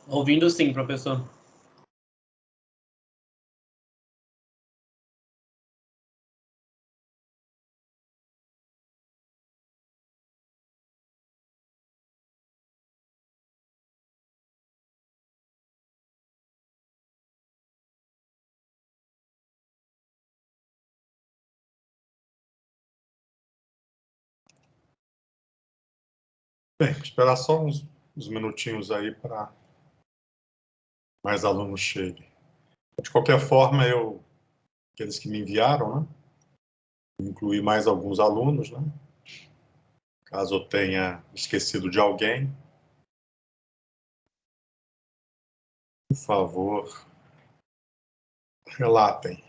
Ouvindo sim, professor. Bem, esperar só uns minutinhos aí para mais alunos cheguem. De qualquer forma, aqueles que me enviaram, né? Incluí mais alguns alunos, né? Caso eu tenha esquecido de alguém, por favor, relatem.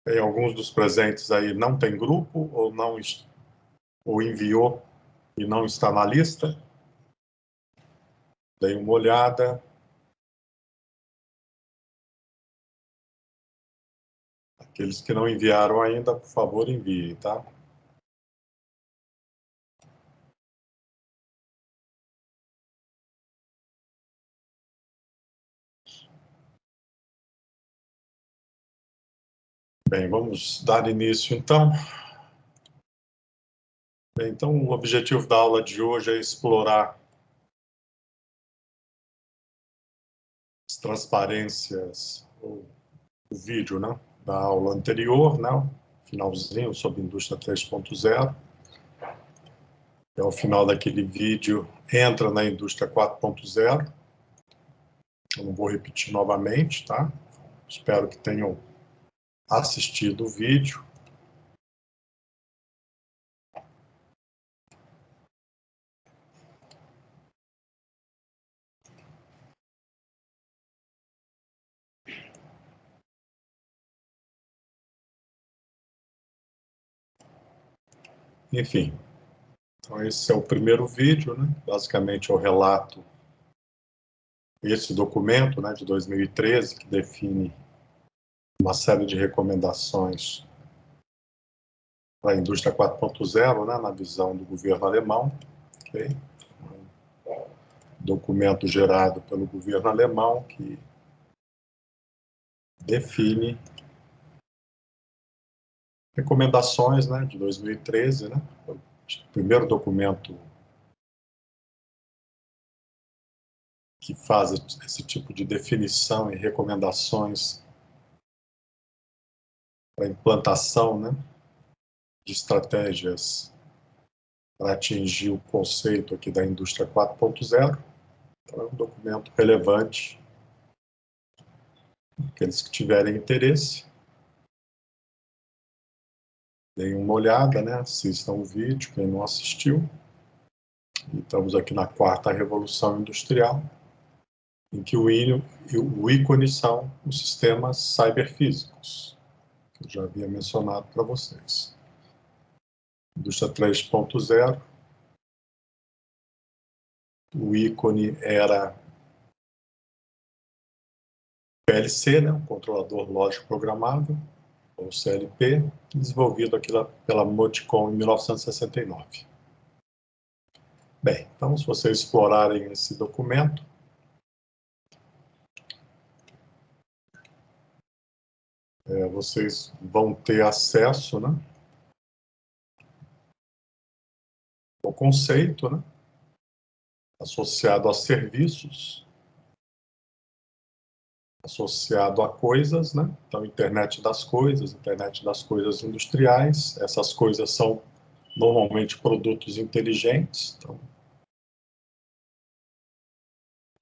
Tem alguns dos presentes aí não tem grupo ou enviou e não está na lista. Dei uma olhada. Aqueles que não enviaram ainda, por favor, enviem, tá? Bem, vamos dar início, então. Bem, então, o objetivo da aula de hoje é explorar as transparências, o vídeo, né, da aula anterior, né, finalzinho, sobre Indústria 3.0. E ao final daquele vídeo, entra na Indústria 4.0. Eu não vou repetir novamente, tá? Espero que tenham assistido o vídeo. Enfim, então esse é o primeiro vídeo, né? Basicamente eu relato esse documento, né, de 2013, que define uma série de recomendações para a indústria 4.0, né, na visão do governo alemão. Okay? Documento gerado pelo governo alemão que define recomendações, né, de 2013, né, o primeiro documento que faz esse tipo de definição e recomendações para implantação, né, de estratégias para atingir o conceito aqui da indústria 4.0. Então, é um documento relevante. Aqueles que tiverem interesse, deem uma olhada, né? Assistam o vídeo, quem não assistiu. E estamos aqui na quarta revolução industrial, em que o ícone são os sistemas cyberfísicos, que eu já havia mencionado para vocês. Indústria 3.0, o ícone era PLC, né? Um controlador lógico programável, ou CLP, desenvolvido aqui pela Modicon em 1969. Bem, então, se vocês explorarem esse documento, vocês vão ter acesso, né, ao conceito, né, associado a serviços, associado a coisas, né, então internet das coisas industriais. Essas coisas são normalmente produtos inteligentes, então,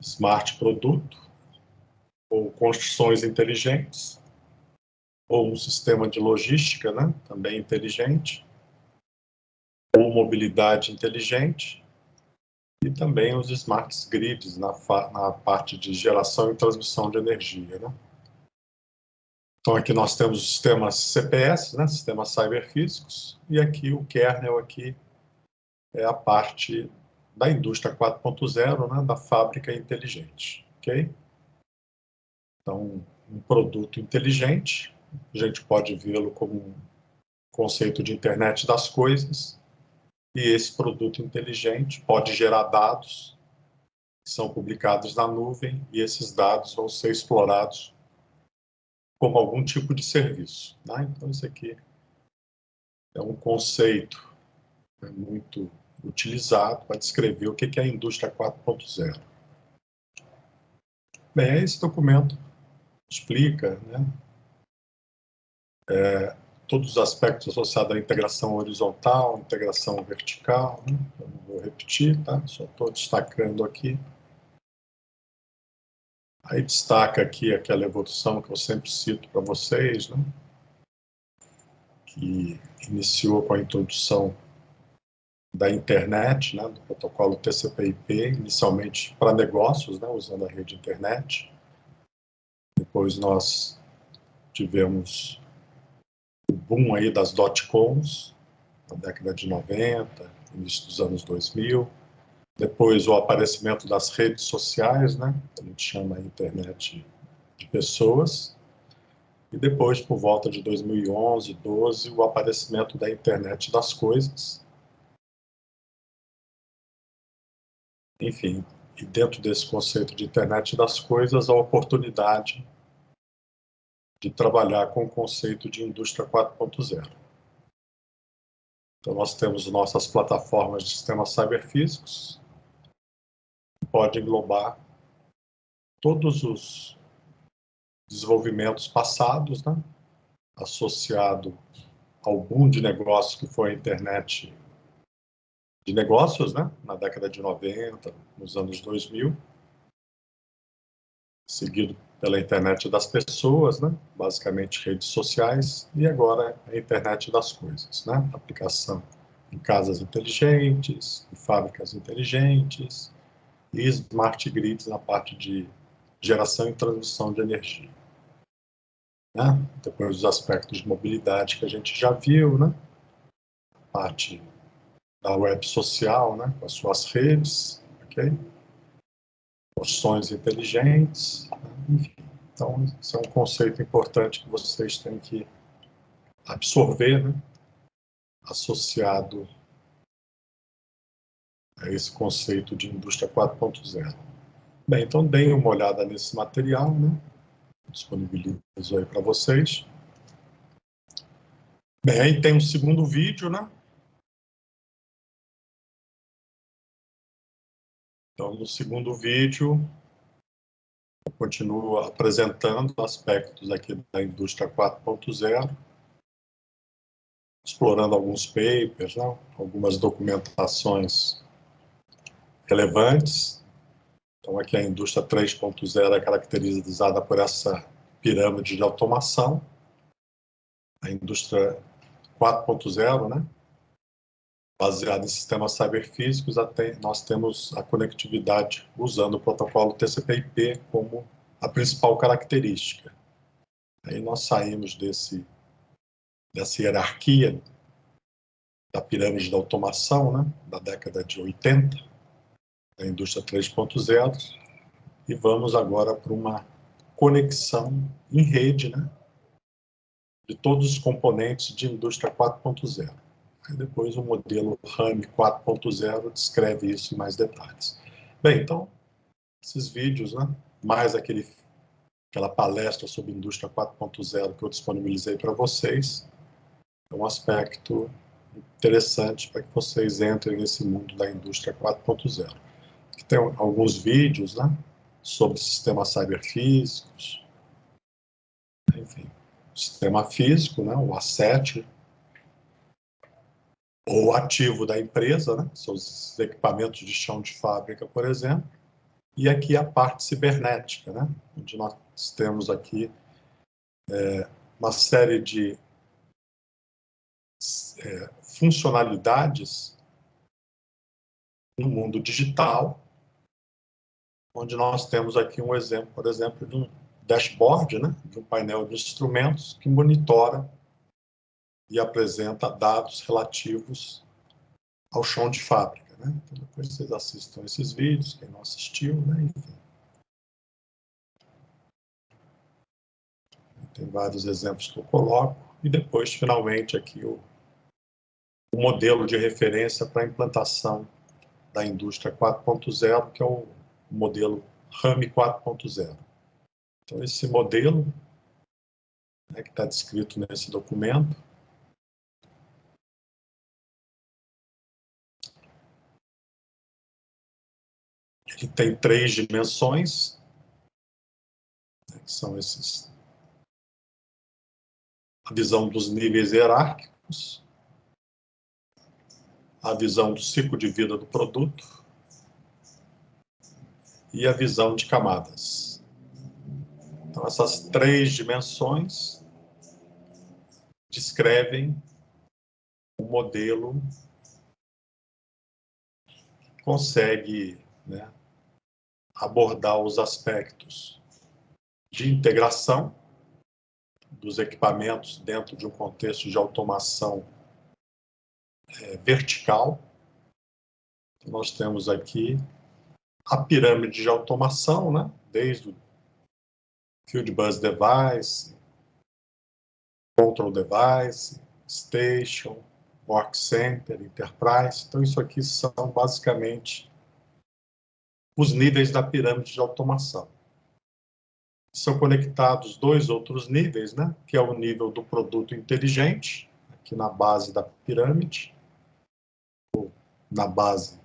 smart produto, ou construções inteligentes, ou um sistema de logística, né, também inteligente, ou mobilidade inteligente, e também os smart grids na parte de geração e transmissão de energia, né? Então aqui nós temos os sistemas CPS, né, sistemas cyberfísicos, e aqui o kernel aqui é a parte da indústria 4.0, né, da fábrica inteligente, ok? Então, um produto inteligente, a gente pode vê-lo como um conceito de internet das coisas, e esse produto inteligente pode gerar dados que são publicados na nuvem, e esses dados vão ser explorados como algum tipo de serviço, né? Então, isso aqui é um conceito muito utilizado para descrever o que é a indústria 4.0. Bem, esse documento explica, né, todos os aspectos associados à integração horizontal, integração vertical, né? Eu não vou repetir, tá? Só estou destacando aqui. Aí destaca aqui aquela evolução que eu sempre cito para vocês, né? Que iniciou com a introdução da internet, né, do protocolo TCP/IP, inicialmente para negócios, né, usando a rede internet. Depois nós tivemos o boom aí das dot-coms, na década de 90, início dos anos 2000. Depois o aparecimento das redes sociais, né, que a gente chama a internet de pessoas. E depois, por volta de 2011, 12, o aparecimento da internet das coisas. Enfim, e dentro desse conceito de internet das coisas, a oportunidade de trabalhar com o conceito de indústria 4.0. Então, nós temos nossas plataformas de sistemas cyberfísicos, que podem englobar todos os desenvolvimentos passados, né, associado ao boom de negócios que foi a internet de negócios, né, na década de 90, nos anos 2000, seguido pela internet das pessoas, né, basicamente redes sociais, e agora a internet das coisas, né, aplicação em casas inteligentes, em fábricas inteligentes e smart grids na parte de geração e transmissão de energia. Né? Depois os aspectos de mobilidade que a gente já viu, né, parte da web social, né, com as suas redes, ok? Porções inteligentes, enfim. Então, esse é um conceito importante que vocês têm que absorver, né, associado a esse conceito de indústria 4.0. Bem, então deem uma olhada nesse material, né, disponibilizo aí para vocês. Bem, aí tem um segundo vídeo, né? Então, no segundo vídeo, eu continuo apresentando aspectos aqui da indústria 4.0, explorando alguns papers, né, algumas documentações relevantes. Então, aqui a indústria 3.0 é caracterizada por essa pirâmide de automação. A indústria 4.0, né, baseada em sistemas cyberfísicos, nós temos a conectividade usando o protocolo TCP/IP como a principal característica. Aí nós saímos dessa hierarquia da pirâmide da automação, né, da década de 80, da indústria 3.0, e vamos agora para uma conexão em rede, né, de todos os componentes de indústria 4.0. Aí depois o modelo RAM 4.0 descreve isso em mais detalhes. Bem, então, esses vídeos, né, mais aquela palestra sobre indústria 4.0 que eu disponibilizei para vocês, é um aspecto interessante para que vocês entrem nesse mundo da indústria 4.0. Aqui tem alguns vídeos, né, sobre sistemas cyberfísicos, enfim, sistema físico, né, o asset, ou ativo da empresa, né, seus equipamentos de chão de fábrica, por exemplo, e aqui a parte cibernética, né, onde nós temos aqui uma série de funcionalidades no mundo digital, onde nós temos aqui um exemplo, por exemplo, de um dashboard, né, de um painel de instrumentos que monitora e apresenta dados relativos ao chão de fábrica, né? Então, depois vocês assistam esses vídeos, quem não assistiu, né? Enfim. Tem vários exemplos que eu coloco. E depois, finalmente, aqui o modelo de referência para a implantação da indústria 4.0, que é o modelo RAM 4.0. Então, esse modelo, né, que está descrito nesse documento, ele tem 3 dimensões, né, que são esses: a visão dos níveis hierárquicos, a visão do ciclo de vida do produto e a visão de camadas. Então, essas 3 dimensões descrevem um modelo que consegue, né, abordar os aspectos de integração dos equipamentos dentro de um contexto de automação vertical. Então, nós temos aqui a pirâmide de automação, né, desde o Field Bus Device, Control Device, Station, Work Center, Enterprise. Então, isso aqui são basicamente os níveis da pirâmide de automação. São conectados 2 outros níveis, né? Que é o nível do produto inteligente, aqui na base da pirâmide, ou na base,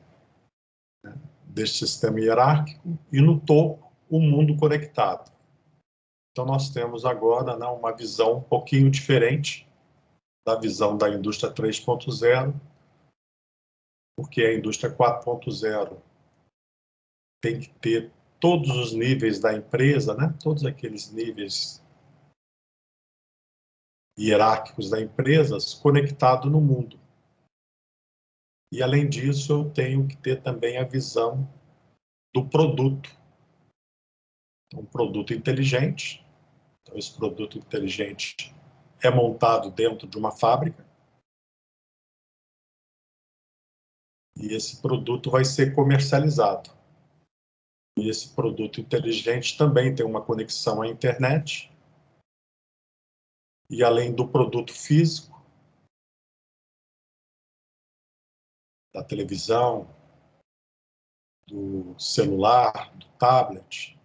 né, deste sistema hierárquico, e no topo, o mundo conectado. Então, nós temos agora, né, uma visão um pouquinho diferente da visão da indústria 3.0, porque a indústria 4.0 tem que ter todos os níveis da empresa, né? Todos aqueles níveis hierárquicos da empresa conectados no mundo. E, além disso, eu tenho que ter também a visão do produto. Um produto inteligente. Então, esse produto inteligente é montado dentro de uma fábrica. E esse produto vai ser comercializado. E esse produto inteligente também tem uma conexão à internet. E, além do produto físico, da televisão, do celular, do tablet,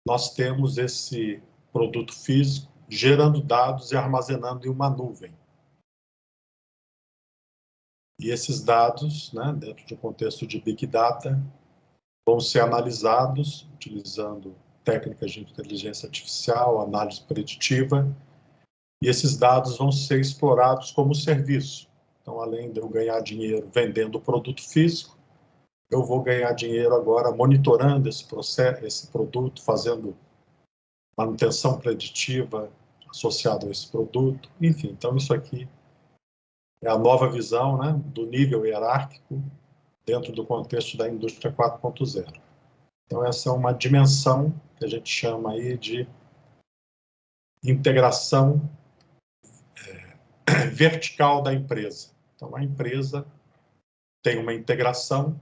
nós temos esse produto físico gerando dados e armazenando em uma nuvem. E esses dados, né, dentro de um contexto de Big Data, vão ser analisados utilizando técnicas de inteligência artificial, análise preditiva, e esses dados vão ser explorados como serviço. Então, além de eu ganhar dinheiro vendendo o produto físico, eu vou ganhar dinheiro agora monitorando esse processo, esse produto, fazendo manutenção preditiva associada a esse produto. Enfim, então isso aqui é a nova visão, né, do nível hierárquico dentro do contexto da indústria 4.0. Então, essa é uma dimensão que a gente chama aí de integração vertical da empresa. Então, a empresa tem uma integração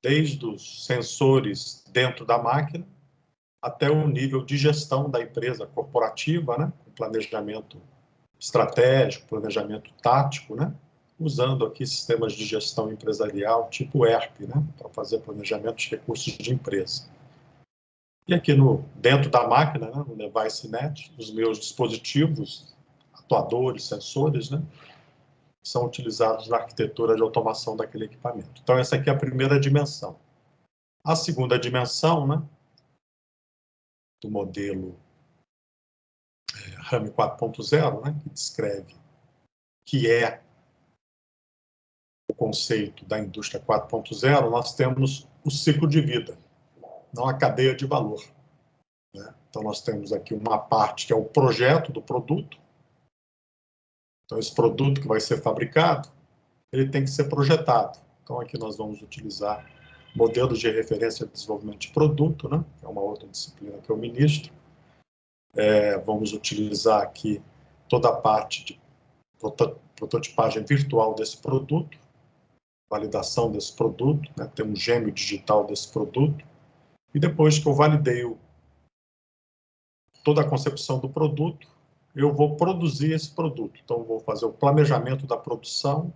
desde os sensores dentro da máquina até o nível de gestão da empresa corporativa, né, com planejamento estratégico, planejamento tático, né, usando aqui sistemas de gestão empresarial tipo ERP, né, para fazer planejamento de recursos de empresa. E aqui dentro da máquina, né, no Device Net, os meus dispositivos, atuadores, sensores, né, são utilizados na arquitetura de automação daquele equipamento. Então, essa aqui é a primeira dimensão. A segunda dimensão, né, do modelo RAM 4.0, né, que descreve que é o conceito da indústria 4.0, nós temos o ciclo de vida, não a cadeia de valor, né? Então, nós temos aqui uma parte que é o projeto do produto. Então, esse produto que vai ser fabricado, ele tem que ser projetado. Então, aqui nós vamos utilizar modelos de referência de desenvolvimento de produto, né? Que é uma outra disciplina que eu ministro. Vamos utilizar aqui toda a parte de prototipagem virtual desse produto. validação desse produto, né? Tem um gêmeo digital desse produto. E depois que eu validei toda a concepção do produto, eu vou produzir esse produto. Então, eu vou fazer o planejamento da produção,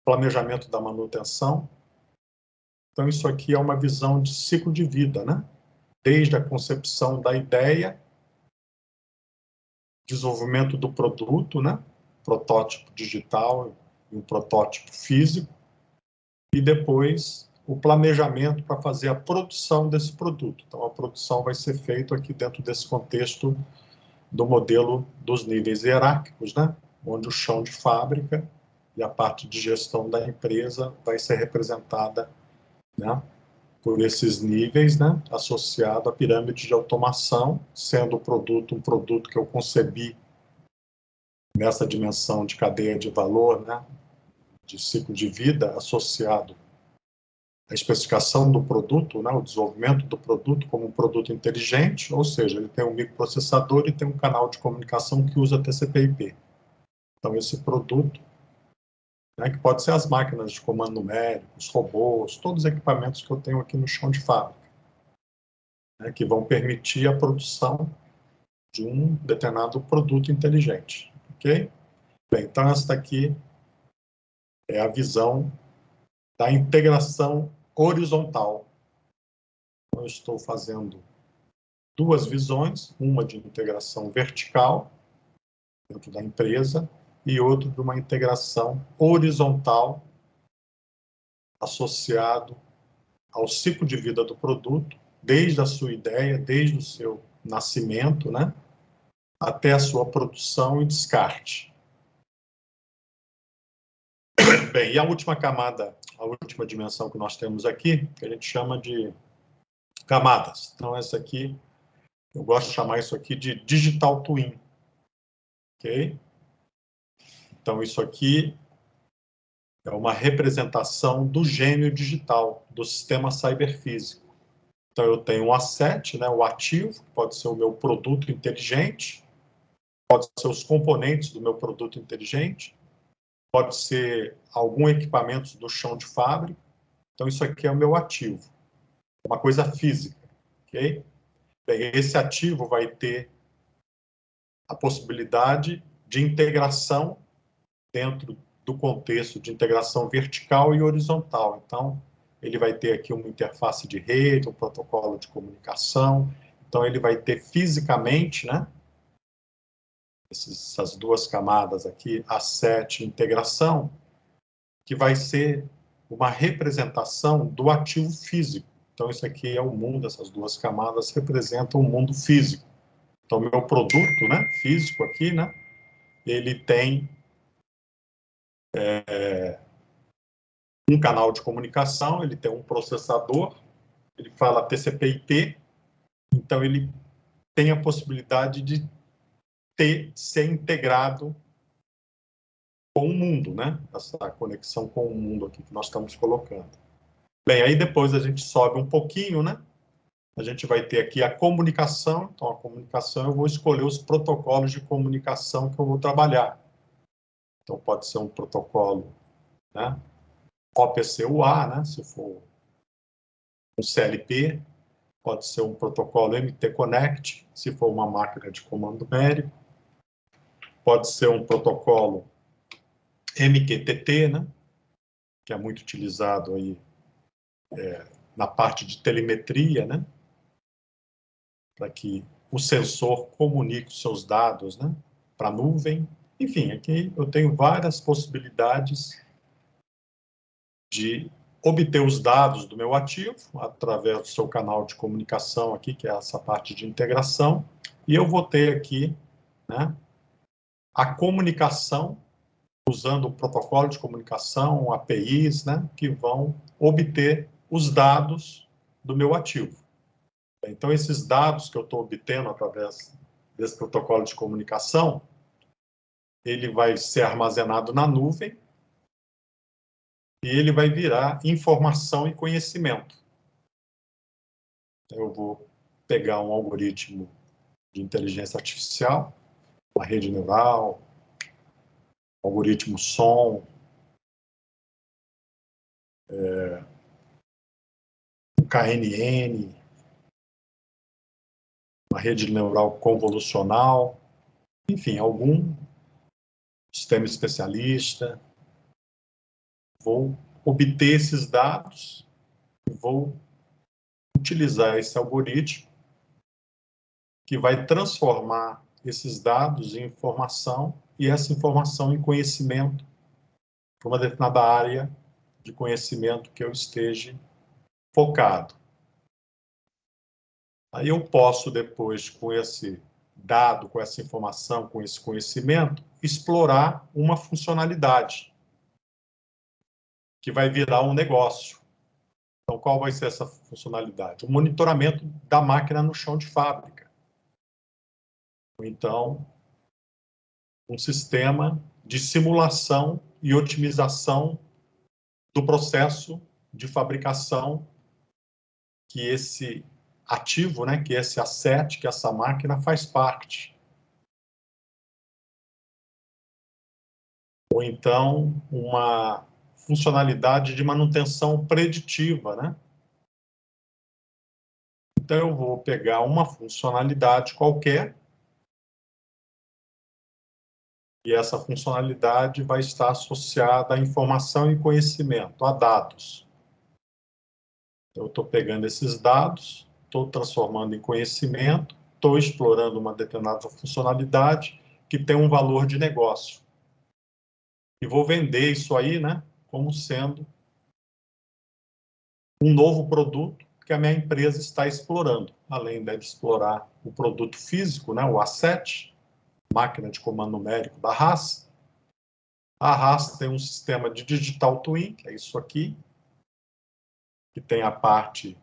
planejamento da manutenção. Então, isso aqui é uma visão de ciclo de vida, né? Desde a concepção da ideia, desenvolvimento do produto, né? Protótipo digital e um protótipo físico, e depois o planejamento para fazer a produção desse produto. Então, a produção vai ser feita aqui dentro desse contexto do modelo dos níveis hierárquicos, né? Onde o chão de fábrica e a parte de gestão da empresa vai ser representada, né, por esses níveis, né, associado à pirâmide de automação, sendo o produto um produto que eu concebi nessa dimensão de cadeia de valor, né, de ciclo de vida, associado à especificação do produto, né, o desenvolvimento do produto como um produto inteligente, ou seja, ele tem um microprocessador e tem um canal de comunicação que usa TCP/IP. Então, esse produto, né, que pode ser as máquinas de comando numérico, os robôs, todos os equipamentos que eu tenho aqui no chão de fábrica, né, que vão permitir a produção de um determinado produto inteligente, ok? Bem, então essa daqui é a visão da integração horizontal. Então, eu estou fazendo duas visões, uma de integração vertical dentro da empresa e outra de uma integração horizontal associado ao ciclo de vida do produto, desde a sua ideia, desde o seu nascimento, né, até a sua produção e descarte. Bem, e a última camada, a última dimensão que nós temos aqui, que a gente chama de camadas. Então, essa aqui, eu gosto de chamar isso aqui de Digital Twin. Ok? Então, isso aqui é uma representação do gêmeo digital, do sistema cyberfísico. Então, eu tenho um asset, né, o ativo, pode ser o meu produto inteligente, pode ser os componentes do meu produto inteligente, pode ser algum equipamento do chão de fábrica. Então, isso aqui é o meu ativo, uma coisa física, ok? Bem, esse ativo vai ter a possibilidade de integração dentro do contexto de integração vertical e horizontal. Então, ele vai ter aqui uma interface de rede, um protocolo de comunicação. Então, ele vai ter fisicamente, né, essas duas camadas aqui, asset e integração, que vai ser uma representação do ativo físico. Então, isso aqui é o mundo, essas duas camadas representam o mundo físico. Então, meu produto, né, físico aqui, né, ele tem um canal de comunicação, ele tem um processador, ele fala TCP/IP, então ele tem a possibilidade de ser integrado com o mundo, né? Essa conexão com o mundo aqui que nós estamos colocando. Bem, aí depois a gente sobe um pouquinho, né? A gente vai ter aqui a comunicação. Então, a comunicação, eu vou escolher os protocolos de comunicação que eu vou trabalhar. Então, pode ser um protocolo, né, OPC-UA, né, se for um CLP, pode ser um protocolo MT-Connect, se for uma máquina de comando numérico, pode ser um protocolo MQTT, né, que é muito utilizado aí na parte de telemetria, né, para que o sensor comunique os seus dados, né, para a nuvem. Enfim, aqui eu tenho várias possibilidades de obter os dados do meu ativo através do seu canal de comunicação aqui, que é essa parte de integração, e eu vou ter aqui, né, a comunicação usando o protocolo de comunicação, APIs, né, que vão obter os dados do meu ativo. Então, esses dados que eu estou obtendo através desse protocolo de comunicação, ele vai ser armazenado na nuvem e ele vai virar informação e conhecimento. Eu vou pegar um algoritmo de inteligência artificial, uma rede neural, algoritmo som, um KNN, uma rede neural convolucional, enfim, algum sistema especialista. Vou obter esses dados e vou utilizar esse algoritmo que vai transformar esses dados em informação e essa informação em conhecimento para uma determinada área de conhecimento que eu esteja focado. Aí eu posso depois, com esse dado, com essa informação, com esse conhecimento, explorar uma funcionalidade que vai virar um negócio. Então, qual vai ser essa funcionalidade? O monitoramento da máquina no chão de fábrica. Ou então, um sistema de simulação e otimização do processo de fabricação que esse ativo, né, que esse asset, que essa máquina faz parte. Ou então, uma funcionalidade de manutenção preditiva, né? Então, eu vou pegar uma funcionalidade qualquer e essa funcionalidade vai estar associada à informação e conhecimento, a dados. Eu estou pegando esses dados, estou transformando em conhecimento, estou explorando uma determinada funcionalidade que tem um valor de negócio. E vou vender isso aí, né, como sendo um novo produto que a minha empresa está explorando, além de explorar o produto físico, né, o asset, máquina de comando numérico da RAS. A RAS tem um sistema de digital twin, que é isso aqui, que tem a parte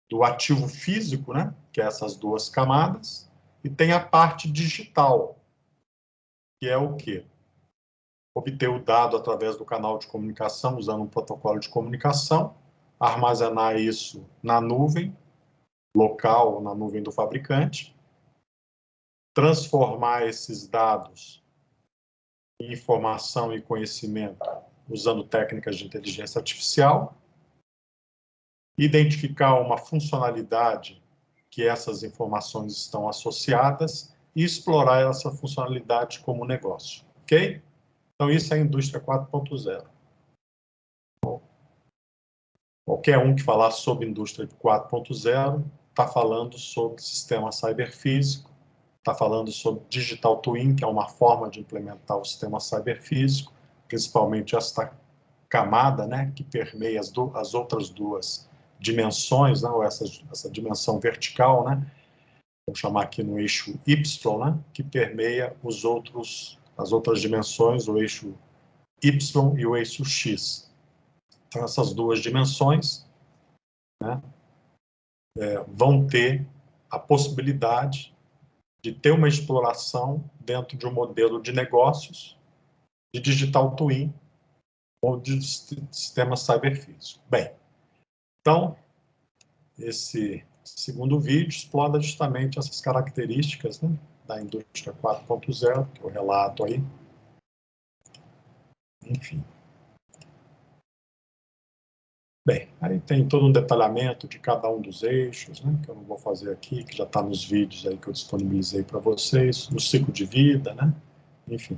do ativo físico, né, que é essas duas camadas, e tem a parte digital, que é o quê? Obter o dado através do canal de comunicação, usando um protocolo de comunicação, armazenar isso na nuvem, local ou na nuvem do fabricante, transformar esses dados em informação e conhecimento usando técnicas de inteligência artificial, identificar uma funcionalidade que essas informações estão associadas e explorar essa funcionalidade como negócio, ok? Então, isso é a indústria 4.0. Qualquer um que falar sobre indústria 4.0 está falando sobre sistema cyberfísico, está falando sobre digital twin, que é uma forma de implementar o sistema cyberfísico, principalmente esta camada, né, que permeia as outras duas dimensões, né, ou essa dimensão vertical, né, vamos chamar aqui no eixo Y, né, que permeia as outras dimensões, o eixo Y e o eixo X. Então, essas duas dimensões, né, vão ter a possibilidade de ter uma exploração dentro de um modelo de negócios de digital twin ou de sistema cyberfísico. Bem, então, esse segundo vídeo explora justamente essas características, né, da indústria 4.0, que eu relato aí. Enfim. Bem, aí tem todo um detalhamento de cada um dos eixos, né, que eu não vou fazer aqui, que já está nos vídeos aí que eu disponibilizei para vocês, no ciclo de vida, né, enfim.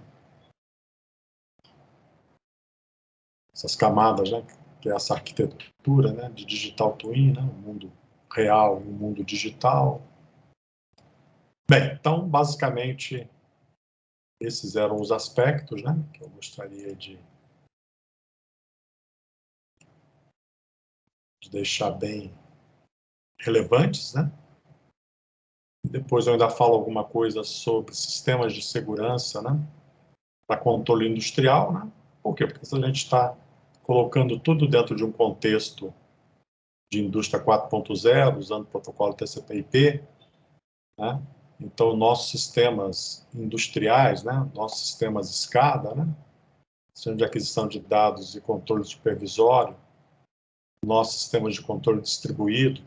Essas camadas, né, que é essa arquitetura, né, de digital twin, né, o mundo real e o mundo digital. Bem, então, basicamente, esses eram os aspectos, né, que eu gostaria de deixar bem relevantes, né? E depois eu ainda falo alguma coisa sobre sistemas de segurança, né, para controle industrial, né? Por quê? Porque a gente está colocando tudo dentro de um contexto de indústria 4.0, usando o protocolo TCP/IP, né? Então, nossos sistemas industriais, né, nossos sistemas SCADA, né, sistema de aquisição de dados e controle supervisório, nossos sistemas de controle distribuído,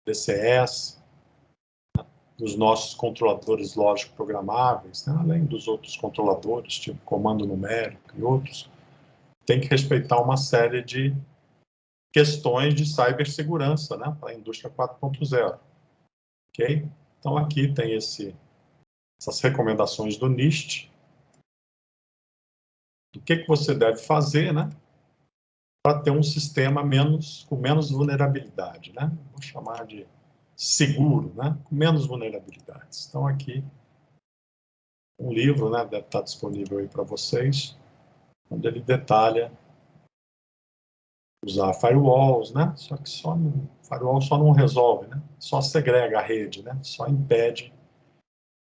DCS, né, os nossos controladores lógicos programáveis, né, além dos outros controladores, tipo comando numérico e outros, tem que respeitar uma série de questões de cibersegurança, né, para a indústria 4.0. Ok? Então, aqui tem essas recomendações do NIST, do que você deve fazer, né, para ter um sistema com menos vulnerabilidade, né? Vou chamar de seguro, né, com menos vulnerabilidades. Então, aqui, um livro, né, deve estar disponível aí para vocês, onde ele detalha usar firewalls, né? Só que firewall só não resolve, né? Só segrega a rede, né? Só impede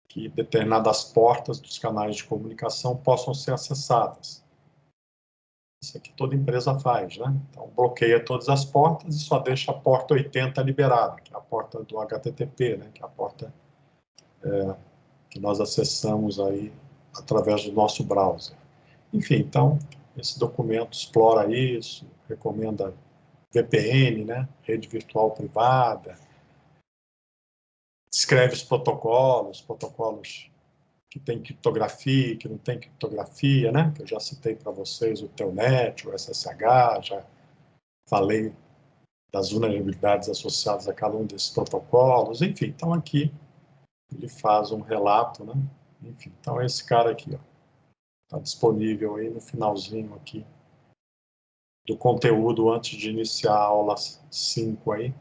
que determinadas portas dos canais de comunicação possam ser acessadas. Isso aqui toda empresa faz, né? Então, bloqueia todas as portas e só deixa a porta 80 liberada, que é a porta do HTTP, né? Que é a porta que nós acessamos aí através do nosso browser. Enfim, então, esse documento explora isso, recomenda VPN, né? Rede virtual privada, descreve os protocolos que tem criptografia, que não tem criptografia, né? Que eu já citei para vocês o Telnet, o SSH, já falei das vulnerabilidades associadas a cada um desses protocolos, enfim. Então, aqui ele faz um relato, né? Enfim, então esse cara aqui, ó, está disponível aí no finalzinho aqui do conteúdo antes de iniciar a aula 5 aí.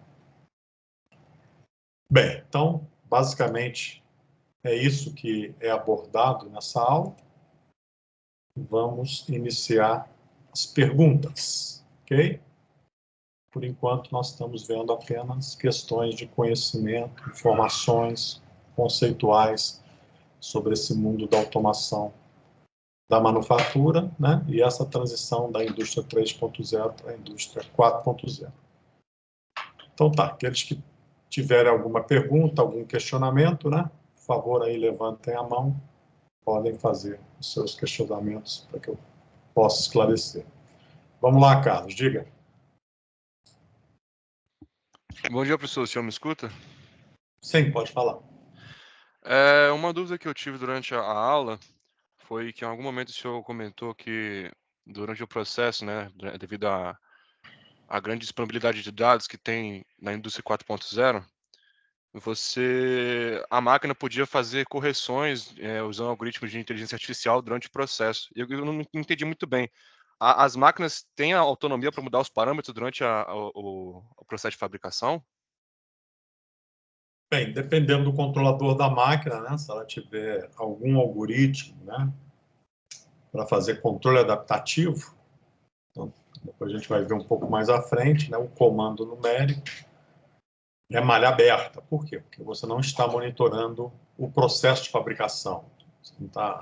Bem, então, basicamente, é isso que é abordado nessa aula. Vamos iniciar as perguntas, ok? Por enquanto, nós estamos vendo apenas questões de conhecimento, informações conceituais sobre esse mundo da automação da manufatura, né? E essa transição da indústria 3.0 para a indústria 4.0. Então tá, aqueles que tiverem alguma pergunta, algum questionamento, né? Por favor, aí levantem a mão, podem fazer os seus questionamentos para que eu possa esclarecer. Vamos lá, Carlos, diga. Bom dia, professor. O senhor me escuta? Sim, pode falar. Uma dúvida que eu tive durante a aula foi que em algum momento o senhor comentou que durante o processo, né, devido à grande disponibilidade de dados que tem na indústria 4.0, a máquina podia fazer correções usando algoritmos de inteligência artificial durante o processo. Eu não entendi muito bem. As máquinas têm a autonomia para mudar os parâmetros durante o processo de fabricação? Bem, dependendo do controlador da máquina, né, se ela tiver algum algoritmo, né, para fazer controle adaptativo, então, depois a gente vai ver um pouco mais à frente, né, o comando numérico é malha aberta. Por quê? Porque você não está monitorando o processo de fabricação. Você não está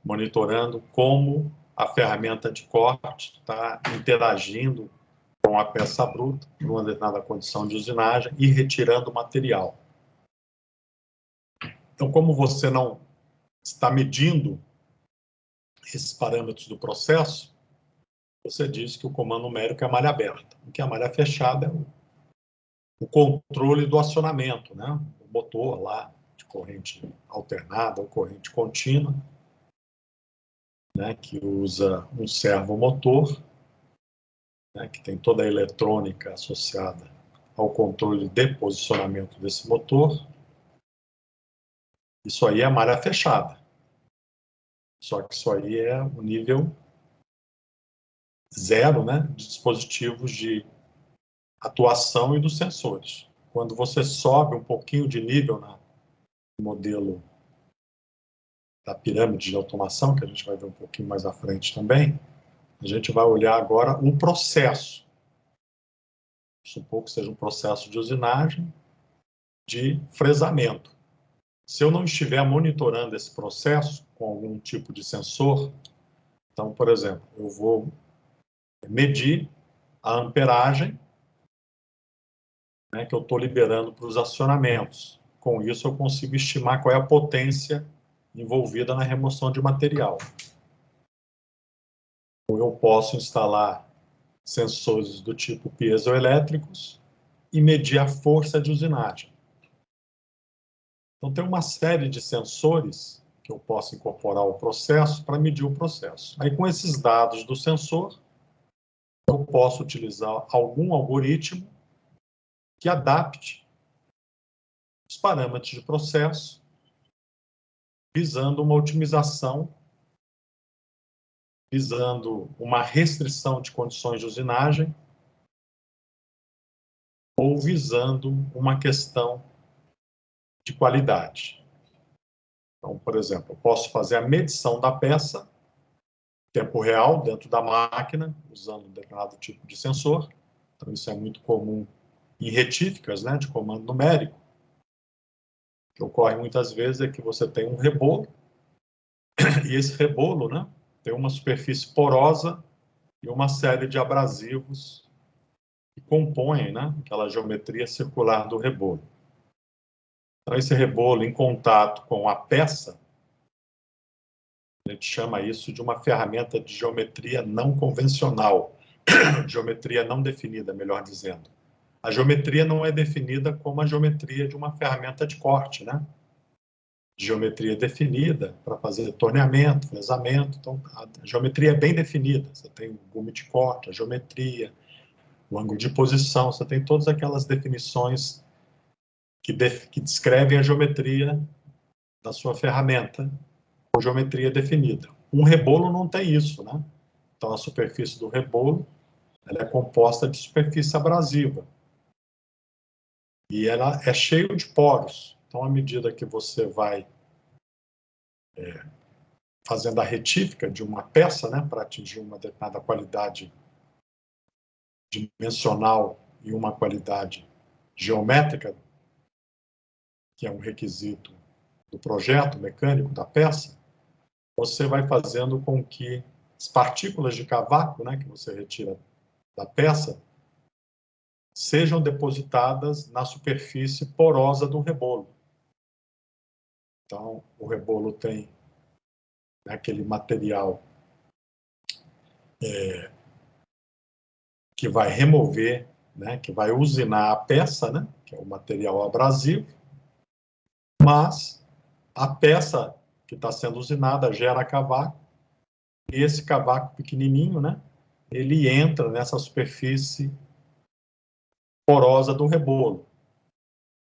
monitorando como a ferramenta de corte está interagindo com a peça bruta, numa determinada condição de usinagem, e retirando o material. Então, como você não está medindo esses parâmetros do processo, você diz que o comando numérico é malha aberta, o que a malha fechada é o controle do acionamento, né? O motor lá de corrente alternada ou corrente contínua, né? Que usa um servomotor, né? Que tem toda a eletrônica associada ao controle de posicionamento desse motor. Isso aí é malha fechada. Só que isso aí é o nível 0, né? De dispositivos de atuação e dos sensores. Quando você sobe um pouquinho de nível no modelo da pirâmide de automação, que a gente vai ver um pouquinho mais à frente também, a gente vai olhar agora o processo. Supor que seja um processo de usinagem, de fresamento. Se eu não estiver monitorando esse processo com algum tipo de sensor, então, por exemplo, eu vou medir a amperagem, né, que eu estou liberando para os acionamentos. Com isso, eu consigo estimar qual é a potência envolvida na remoção de material. Ou eu posso instalar sensores do tipo piezoelétricos e medir a força de usinagem. Então, tem uma série de sensores que eu possa incorporar ao processo para medir o processo. Aí, com esses dados do sensor, eu posso utilizar algum algoritmo que adapte os parâmetros de processo, visando uma otimização, visando uma restrição de condições de usinagem, ou visando uma questão de qualidade. Então, por exemplo, eu posso fazer a medição da peça em tempo real dentro da máquina, usando um determinado tipo de sensor. Então, isso é muito comum em retíficas, né, de comando numérico. O que ocorre muitas vezes é que você tem um rebolo, e esse rebolo, né, tem uma superfície porosa e uma série de abrasivos que compõem, né, aquela geometria circular do rebolo. Então, esse rebolo em contato com a peça, a gente chama isso de uma ferramenta de geometria não convencional, geometria não definida, melhor dizendo. A geometria não é definida como a geometria de uma ferramenta de corte, né? Geometria definida para fazer torneamento, fresamento. Então, a geometria é bem definida. Você tem o gume de corte, a geometria, o ângulo de posição, você tem todas aquelas definições que descrevem a geometria da sua ferramenta, com geometria definida. Um rebolo não tem isso, né? Então, a superfície do rebolo ela é composta de superfície abrasiva. E ela é cheia de poros. Então, à medida que você vai fazendo a retífica de uma peça, né, para atingir uma determinada qualidade dimensional e uma qualidade geométrica, que é um requisito do projeto mecânico da peça, você vai fazendo com que as partículas de cavaco, né, que você retira da peça, sejam depositadas na superfície porosa do rebolo. Então, o rebolo tem, né, aquele material que vai remover, né, que vai usinar a peça, né, que é o material abrasivo, mas a peça que está sendo usinada gera cavaco, e esse cavaco pequenininho, né, ele entra nessa superfície porosa do rebolo.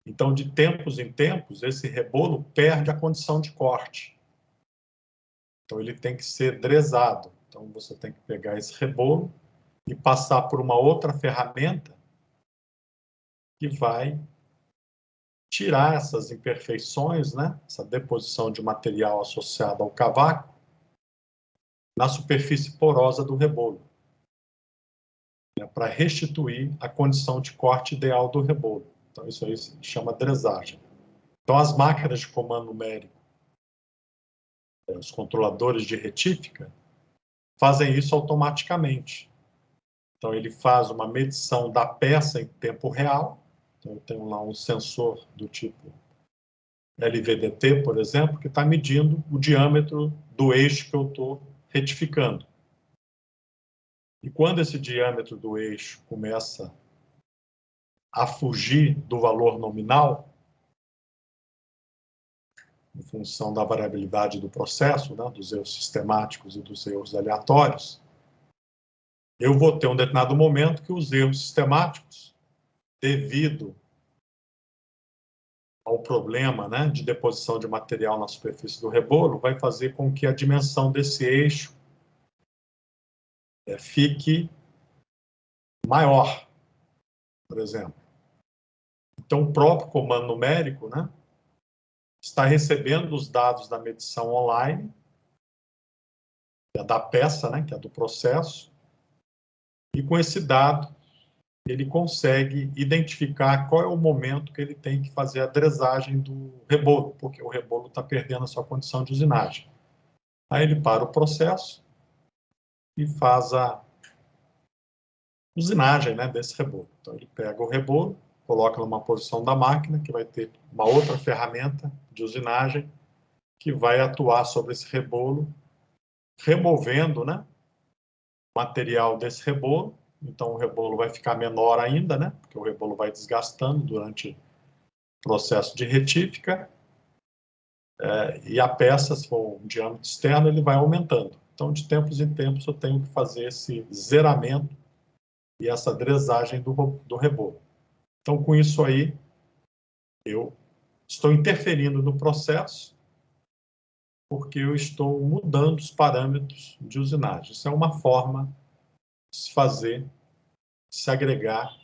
Então, de tempos em tempos, esse rebolo perde a condição de corte. Então, ele tem que ser dresado. Então, você tem que pegar esse rebolo e passar por uma outra ferramenta que vai tirar essas imperfeições, né? Essa deposição de material associado ao cavaco na superfície porosa do rebolo, né? Para restituir a condição de corte ideal do rebolo. Então, isso aí se chama dresagem. Então, as máquinas de comando numérico, os controladores de retífica, fazem isso automaticamente. Então, ele faz uma medição da peça em tempo real. Então, eu tenho lá um sensor do tipo LVDT, por exemplo, que está medindo o diâmetro do eixo que eu estou retificando. E quando esse diâmetro do eixo começa a fugir do valor nominal, em função da variabilidade do processo, né, dos erros sistemáticos e dos erros aleatórios, eu vou ter um determinado momento que os erros sistemáticos, devido ao problema, né, de deposição de material na superfície do rebolo, vai fazer com que a dimensão desse eixo fique maior, por exemplo. Então, o próprio comando numérico, né, está recebendo os dados da medição online, que é da peça, né, que é do processo, e com esse dado ele consegue identificar qual é o momento que ele tem que fazer a dresagem do rebolo, porque o rebolo está perdendo a sua condição de usinagem. Aí ele para o processo e faz a usinagem, né, desse rebolo. Então ele pega o rebolo, coloca numa posição da máquina, que vai ter uma outra ferramenta de usinagem, que vai atuar sobre esse rebolo, removendo, né, o material desse rebolo. Então o rebolo vai ficar menor ainda, né, porque o rebolo vai desgastando durante o processo de retífica. e a peça, se for um diâmetro externo, ele vai aumentando. Então, de tempos em tempos, eu tenho que fazer esse zeramento e essa dresagem do reboco. Então, com isso aí, eu estou interferindo no processo porque eu estou mudando os parâmetros de usinagem. Isso é uma forma de se fazer, de se agregar,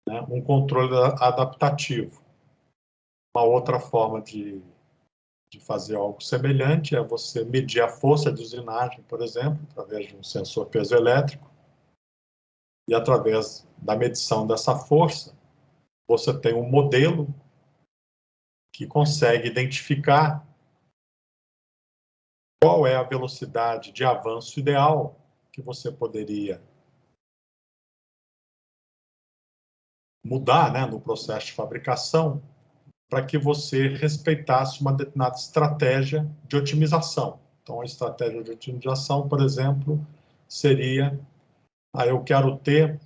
né, um controle adaptativo. Uma outra forma de fazer algo semelhante é você medir a força de usinagem, por exemplo, através de um sensor piezoelétrico, e através da medição dessa força, você tem um modelo que consegue identificar qual é a velocidade de avanço ideal que você poderia mudar, né, no processo de fabricação, para que você respeitasse uma determinada estratégia de otimização. Então, a estratégia de otimização, por exemplo, seria: eu quero ter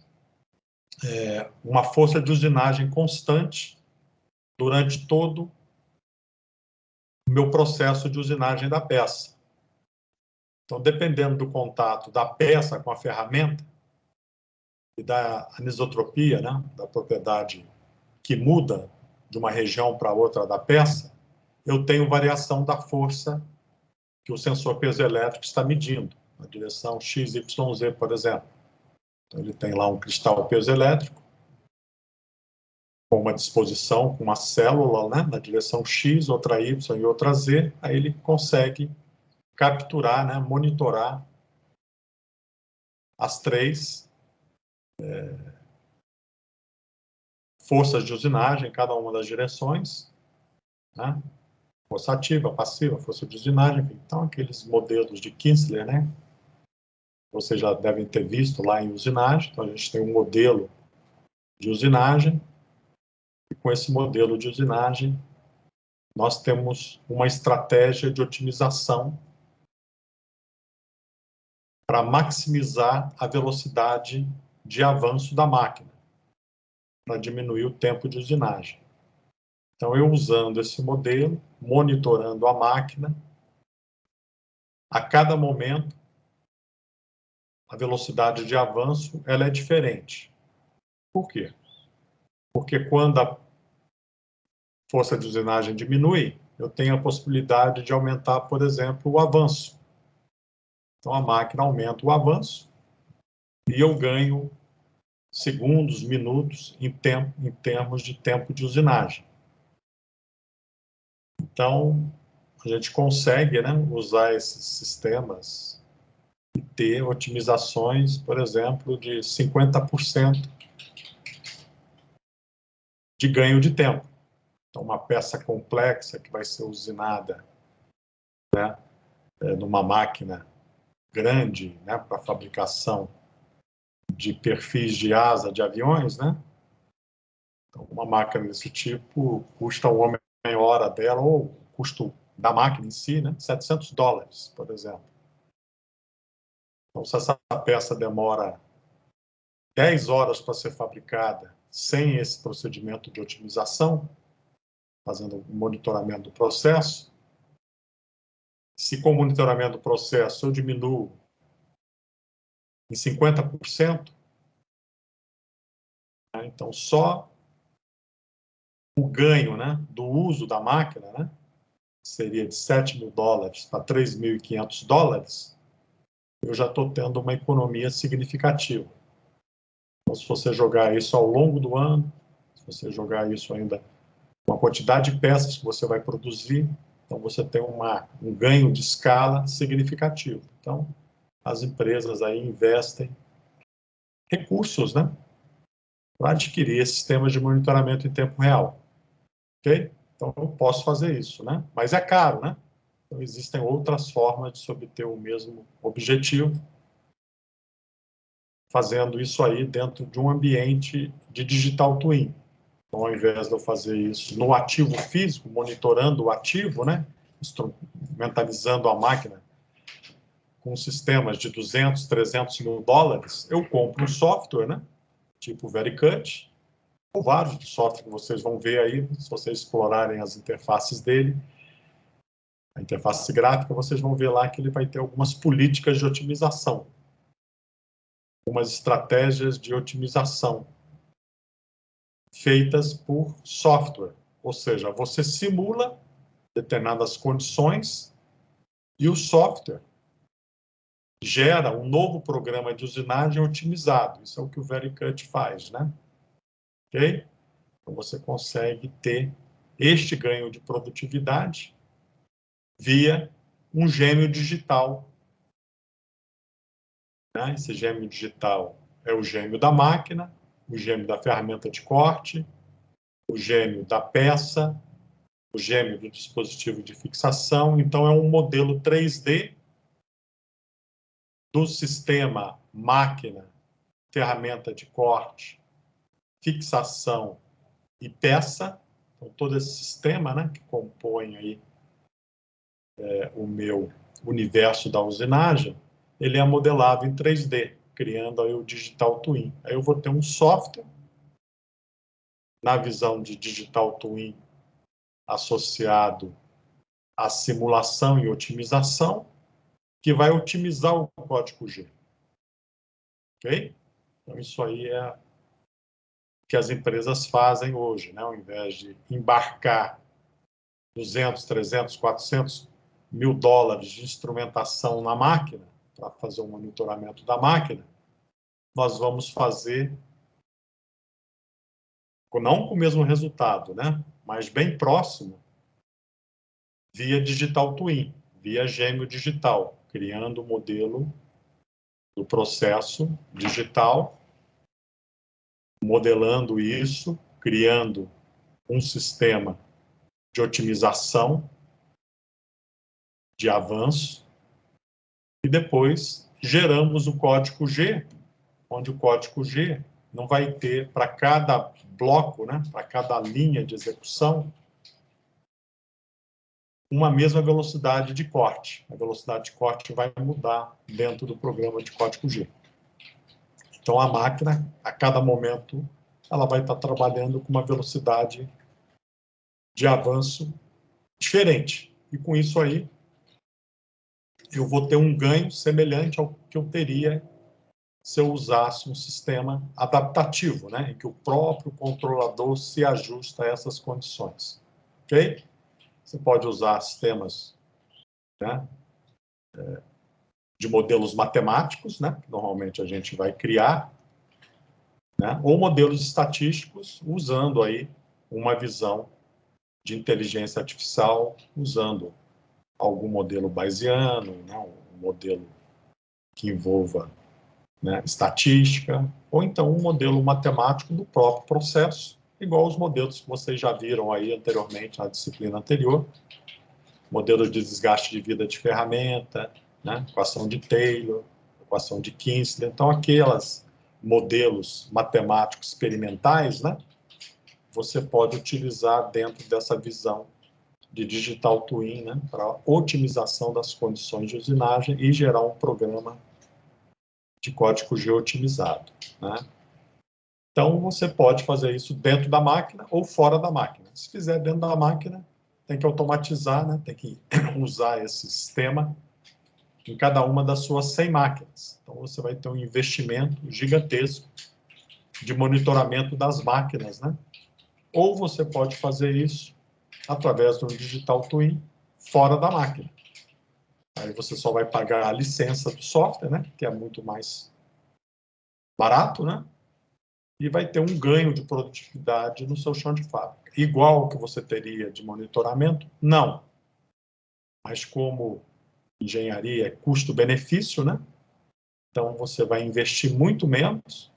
uma força de usinagem constante durante todo o meu processo de usinagem da peça. Então, dependendo do contato da peça com a ferramenta e da anisotropia, né, da propriedade que muda de uma região para outra da peça, eu tenho variação da força que o sensor piezoelétrico está medindo, na direção x, y, z, por exemplo. Então, ele tem lá um cristal piezoelétrico com uma disposição, com uma célula, né, na direção x, outra y e outra z, aí ele consegue capturar, né, monitorar as três forças de usinagem em cada uma das direções, né? Força ativa, passiva, força de usinagem, então aqueles modelos de Kinsler, né? Vocês já devem ter visto lá em usinagem. Então a gente tem um modelo de usinagem, e com esse modelo de usinagem nós temos uma estratégia de otimização para maximizar a velocidade de avanço da máquina, para diminuir o tempo de usinagem. Então, eu usando esse modelo, monitorando a máquina, a cada momento, a velocidade de avanço ela é diferente. Por quê? Porque quando a força de usinagem diminui, eu tenho a possibilidade de aumentar, por exemplo, o avanço. Então, a máquina aumenta o avanço e eu ganho segundos, minutos em termos de tempo de usinagem. Então, a gente consegue, né, usar esses sistemas e ter otimizações, por exemplo, de 50% de ganho de tempo. Então, uma peça complexa que vai ser usinada, né, numa máquina grande, né, para fabricação de perfis de asa de aviões, né? Então, uma máquina desse tipo custa o homem-hora dela, ou o custo da máquina em si, né, $700, por exemplo. Então, se essa peça demora 10 horas para ser fabricada sem esse procedimento de otimização, fazendo o monitoramento do processo, se com o monitoramento do processo eu diminuo em 50%, né, então só o ganho, né, do uso da máquina, né, seria de $7.000 para $3.500, eu já estou tendo uma economia significativa. Então, se você jogar isso ao longo do ano, se você jogar isso ainda com a quantidade de peças que você vai produzir, então você tem um ganho de escala significativo. Então, as empresas aí investem recursos, né, para adquirir esses sistemas de monitoramento em tempo real. Ok? Então, eu posso fazer isso, né? Mas é caro, né? Então, existem outras formas de se obter o mesmo objetivo, fazendo isso aí dentro de um ambiente de digital twin. Então, ao invés de eu fazer isso no ativo físico, monitorando o ativo, né? Instrumentalizando a máquina com sistemas de $200, $300 mil, eu compro um software, né? Tipo Vericut, ou vários softwares que vocês vão ver aí, se vocês explorarem as interfaces dele, interface gráfica, vocês vão ver lá que ele vai ter algumas políticas de otimização, algumas estratégias de otimização feitas por software, ou seja, você simula determinadas condições e o software gera um novo programa de usinagem otimizado. Isso é o que o VeriCut faz, né? Ok? Então você consegue ter este ganho de produtividade via um gêmeo digital. Né? Esse gêmeo digital é o gêmeo da máquina, o gêmeo da ferramenta de corte, o gêmeo da peça, o gêmeo do dispositivo de fixação. Então, é um modelo 3D do sistema máquina, ferramenta de corte, fixação e peça. Então, todo esse sistema, né, que compõe aí, o meu universo da usinagem, ele é modelado em 3D, criando aí o Digital Twin. Aí eu vou ter um software, na visão de Digital Twin, associado à simulação e otimização, que vai otimizar o código G. Ok? Então, isso aí é o que as empresas fazem hoje, né? Ao invés de embarcar 200, 300, 400 mil dólares de instrumentação na máquina, para fazer o monitoramento da máquina, nós vamos fazer, não com o mesmo resultado, né? Mas bem próximo, via Digital Twin, via gêmeo digital, criando o modelo do processo digital, modelando isso, criando um sistema de otimização, de avanço, e depois geramos o código G, onde o código G não vai ter, para cada bloco, né, para cada linha de execução, uma mesma velocidade de corte. A velocidade de corte vai mudar dentro do programa de código G. Então, a máquina, a cada momento, ela vai estar trabalhando com uma velocidade de avanço diferente. E com isso aí, eu vou ter um ganho semelhante ao que eu teria se eu usasse um sistema adaptativo, né, em que o próprio controlador se ajusta a essas condições. Ok? Você pode usar sistemas, né, de modelos matemáticos, né, que normalmente a gente vai criar, né, ou modelos estatísticos, usando aí uma visão de inteligência artificial, usando algum modelo bayesiano, né, um modelo que envolva, né, estatística, ou então um modelo matemático do próprio processo, igual os modelos que vocês já viram aí anteriormente, na disciplina anterior, modelo de desgaste de vida de ferramenta, né, equação de Taylor, equação de Kingsley. Então, aqueles modelos matemáticos experimentais, né, você pode utilizar dentro dessa visão de Digital Twin, né, para otimização das condições de usinagem e gerar um programa de código G otimizado, né? Então, você pode fazer isso dentro da máquina ou fora da máquina. Se fizer dentro da máquina, tem que automatizar, né? Tem que usar esse sistema em cada uma das suas 100 máquinas. Então, você vai ter um investimento gigantesco de monitoramento das máquinas, né? Ou você pode fazer isso através do Digital Twin fora da máquina. Aí você só vai pagar a licença do software, né? Que é muito mais barato, né? E vai ter um ganho de produtividade no seu chão de fábrica. Igual ao que você teria de monitoramento? Não. Mas como engenharia é custo-benefício, né? Então, você vai investir muito menos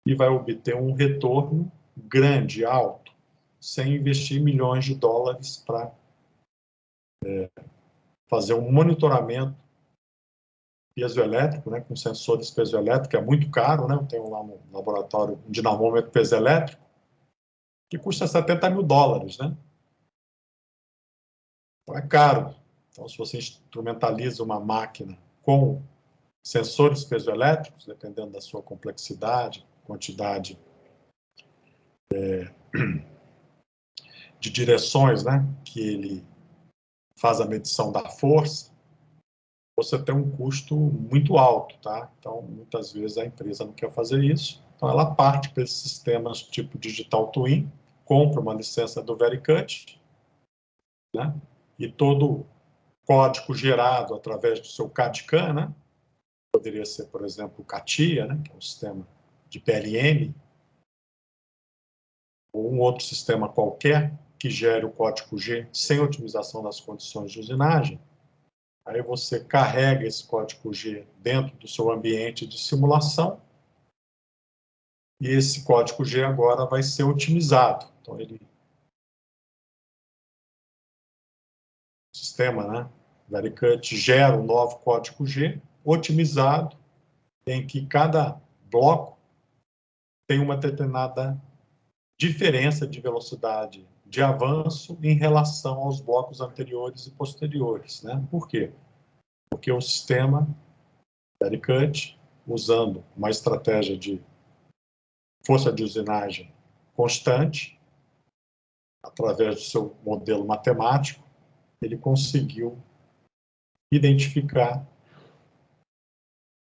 e vai obter um retorno grande, alto, sem investir milhões de dólares para fazer um monitoramento piezoelétrico, né, com sensores piezoelétricos, que é muito caro, né? Eu tenho lá no laboratório um dinamômetro piezoelétrico, que custa 70 mil dólares, né? Então, é caro. Então, se você instrumentaliza uma máquina com sensores piezoelétricos, dependendo da sua complexidade, quantidade de direções, né, que ele faz a medição da força, você tem um custo muito alto, tá? Então, muitas vezes a empresa não quer fazer isso. Então, ela parte para esses sistemas tipo Digital Twin, compra uma licença do Vericut, né? E todo código gerado através do seu CAD/CAM, né? Poderia ser, por exemplo, o CATIA, né? Que é um sistema de PLM, ou um outro sistema qualquer que gere o código G sem otimização das condições de usinagem. Aí você carrega esse código G dentro do seu ambiente de simulação e esse código G agora vai ser otimizado. Então, o sistema, né, Vericut gera um novo código G otimizado, em que cada bloco tem uma determinada diferença de velocidade de avanço em relação aos blocos anteriores e posteriores, né? Por quê? Porque o sistema Vericut, usando uma estratégia de força de usinagem constante, através do seu modelo matemático, ele conseguiu identificar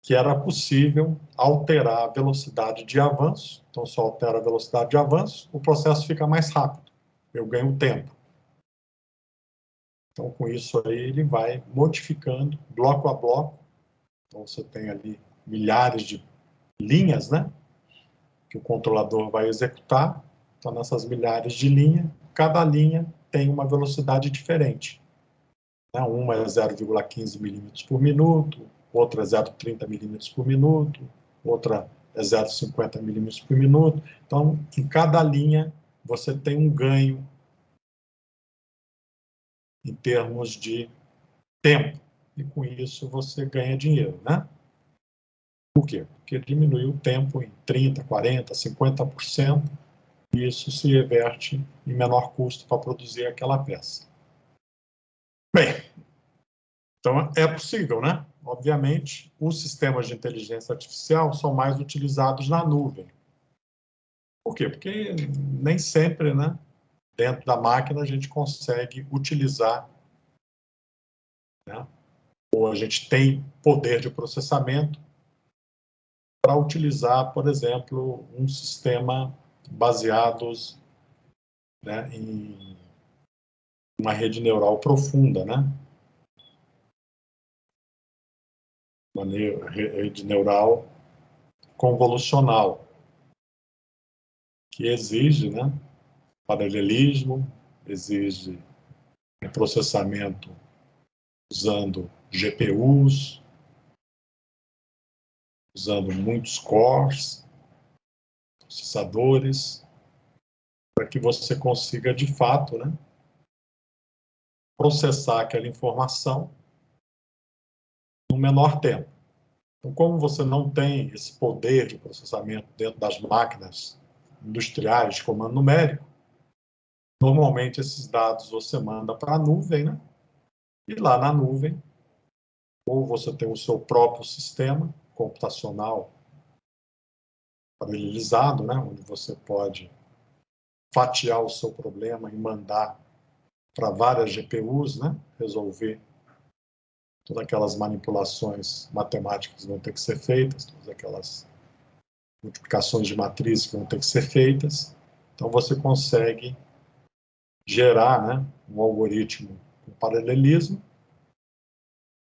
que era possível alterar a velocidade de avanço. Então, se eu altero a velocidade de avanço, o processo fica mais rápido, eu ganho tempo. Então, com isso aí, ele vai modificando bloco a bloco. Então, você tem ali milhares de linhas, né, que o controlador vai executar. Então, nessas milhares de linhas, cada linha tem uma velocidade diferente. Uma é 0,15 milímetros por minuto, outra é 0,30 milímetros por minuto, outra é 0,50 milímetros por minuto. Então, em cada linha, você tem um ganho em termos de tempo. E com isso, você ganha dinheiro, né? Por quê? Porque diminui o tempo em 30%, 40%, 50%, e isso se reverte em menor custo para produzir aquela peça. Bem, então é possível, né? Obviamente, os sistemas de inteligência artificial são mais utilizados na nuvem. Por quê? Porque nem sempre, né, dentro da máquina a gente consegue utilizar, né, ou a gente tem poder de processamento para utilizar, por exemplo, um sistema baseado, né, em uma rede neural profunda, né? Uma rede neural convolucional, que exige, né, paralelismo, exige processamento usando GPUs, usando muitos cores, processadores, para que você consiga, de fato, né, processar aquela informação no menor tempo. Então, como você não tem esse poder de processamento dentro das máquinas industriais de comando numérico, normalmente esses dados você manda para a nuvem, né? E lá na nuvem, ou você tem o seu próprio sistema computacional paralelizado, né? Onde você pode fatiar o seu problema e mandar para várias GPUs, né? Resolver todas aquelas manipulações matemáticas que vão ter que ser feitas, todas aquelas multiplicações de matrizes que vão ter que ser feitas. Então, você consegue gerar, né, um algoritmo com paralelismo,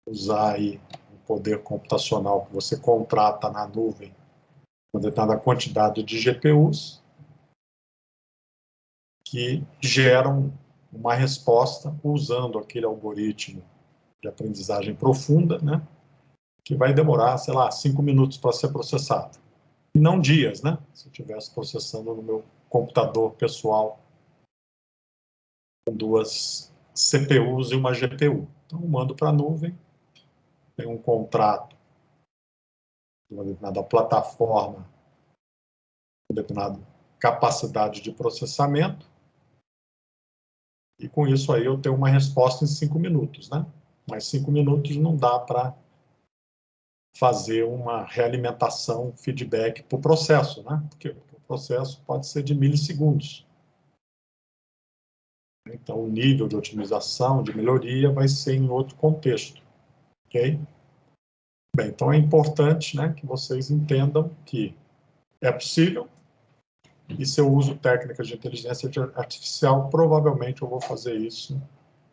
usar aí o poder computacional que você contrata na nuvem, uma determinada quantidade de GPUs, que geram uma resposta usando aquele algoritmo de aprendizagem profunda, né, que vai demorar, sei lá, 5 minutos para ser processado. E não dias, né? Se eu estivesse processando no meu computador pessoal com 2 CPUs e uma GPU. Então, eu mando para a nuvem, tem um contrato de uma determinada plataforma, com determinada capacidade de processamento, e com isso aí eu tenho uma resposta em 5 minutos, né? Mas 5 minutos não dá para fazer uma realimentação, feedback para o processo, né? Porque o processo pode ser de milissegundos. Então, o nível de otimização, de melhoria, vai ser em outro contexto, ok? Bem, então é importante, né, que vocês entendam que é possível, e se eu uso técnicas de inteligência artificial, provavelmente eu vou fazer isso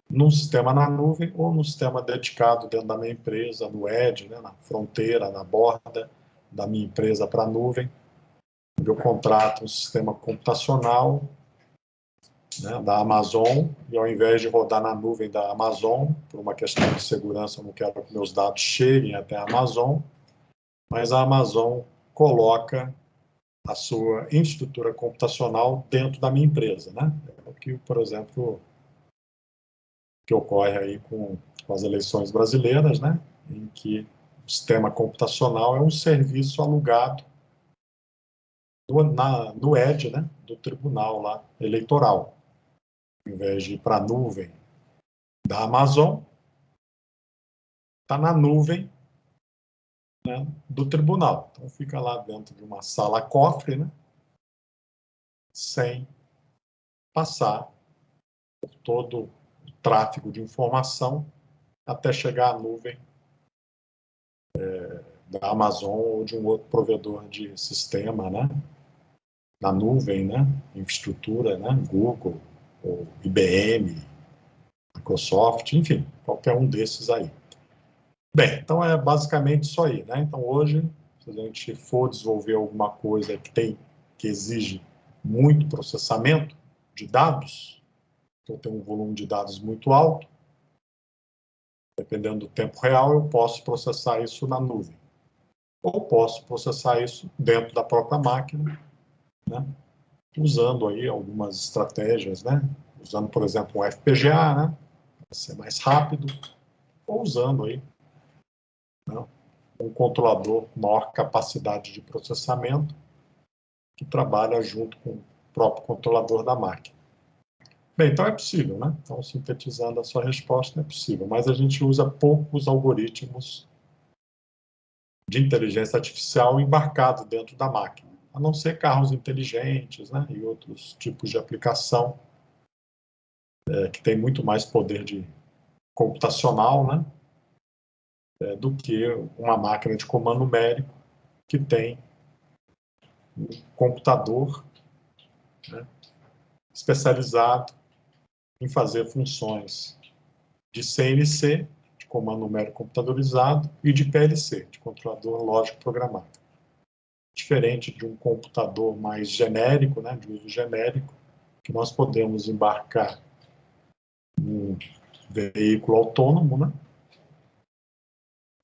num sistema na nuvem ou num sistema dedicado dentro da minha empresa, no edge, né, na fronteira, na borda da minha empresa para a nuvem, onde eu contrato um sistema computacional, né, da Amazon, e ao invés de rodar na nuvem da Amazon, por uma questão de segurança, eu não quero que meus dados cheguem até a Amazon, mas a Amazon coloca a sua infraestrutura computacional dentro da minha empresa, né? É o que, por exemplo, que ocorre aí com as eleições brasileiras, né? Em que o sistema computacional é um serviço alugado no edge, né? Do tribunal lá eleitoral. Ao invés de ir para a nuvem da Amazon, está na nuvem, né, do tribunal. Então fica lá dentro de uma sala cofre, né? Sem passar por todo o tráfego de informação até chegar à nuvem da Amazon ou de um outro provedor de sistema, né? Na nuvem, né? Infraestrutura, né? Google, ou IBM, Microsoft, enfim, qualquer um desses aí. Bem, então é basicamente isso aí, né? Então hoje, se a gente for desenvolver alguma coisa que exige muito processamento de dados, eu tenho um volume de dados muito alto, dependendo do tempo real, eu posso processar isso na nuvem. Ou posso processar isso dentro da própria máquina, né? Usando aí algumas estratégias, né? Usando, por exemplo, um FPGA, né? Para ser mais rápido, ou usando aí, né, um controlador com maior capacidade de processamento que trabalha junto com o próprio controlador da máquina. Bem, então é possível, né? Então, sintetizando a sua resposta, é possível, mas a gente usa poucos algoritmos de inteligência artificial embarcados dentro da máquina, a não ser carros inteligentes, né? E outros tipos de aplicação que tem muito mais poder de computacional, né? Do que uma máquina de comando numérico que tem um computador, né, especializado em fazer funções de CNC, de comando numérico computadorizado, e de PLC, de controlador lógico programado. Diferente de um computador mais genérico, né, de uso genérico, que nós podemos embarcar num veículo autônomo, né,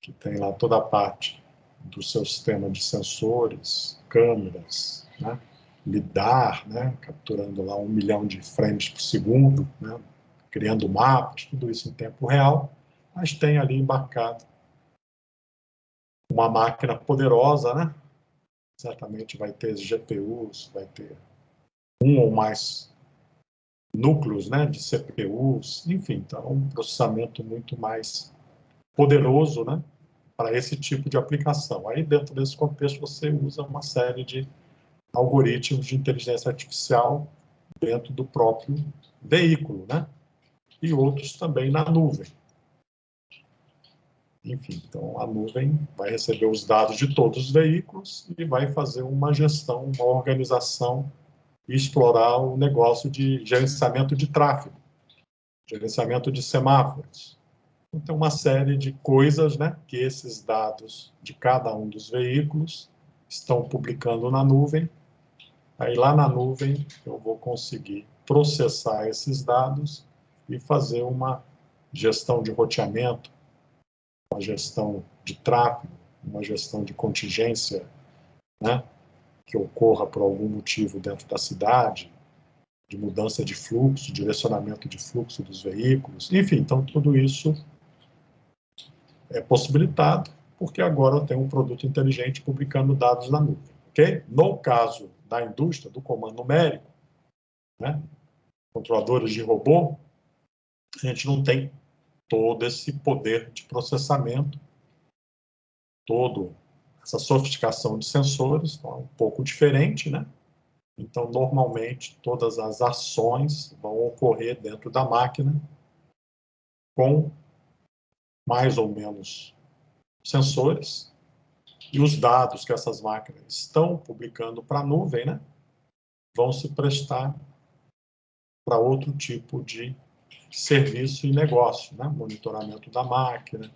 que tem lá toda a parte do seu sistema de sensores, câmeras, né, lidar, né, capturando lá 1 milhão de frames por segundo, né, criando mapas, tudo isso em tempo real, mas tem ali embarcado uma máquina poderosa, né? Certamente vai ter GPUs, vai ter um ou mais núcleos, né, de CPUs, enfim, então um processamento muito mais poderoso, né, para esse tipo de aplicação. Aí dentro desse contexto você usa uma série de algoritmos de inteligência artificial dentro do próprio veículo, né? E outros também na nuvem. Enfim, então a nuvem vai receber os dados de todos os veículos e vai fazer uma gestão, uma organização e explorar o negócio de gerenciamento de tráfego, gerenciamento de semáforos. Então, tem uma série de coisas, né, que esses dados de cada um dos veículos estão publicando na nuvem. Aí lá na nuvem eu vou conseguir processar esses dados e fazer uma gestão de roteamento, uma gestão de tráfego, uma gestão de contingência, né, que ocorra por algum motivo dentro da cidade, de mudança de fluxo, direcionamento de fluxo dos veículos, enfim, então tudo isso é possibilitado porque agora eu tenho um produto inteligente publicando dados na nuvem, ok? No caso da indústria, do comando numérico, né, controladores de robô, a gente não tem todo esse poder de processamento, toda essa sofisticação de sensores, então é um pouco diferente, né? Então, normalmente, todas as ações vão ocorrer dentro da máquina com mais ou menos sensores, e os dados que essas máquinas estão publicando para a nuvem, né, vão se prestar para outro tipo de serviço e negócio, né, monitoramento da máquina,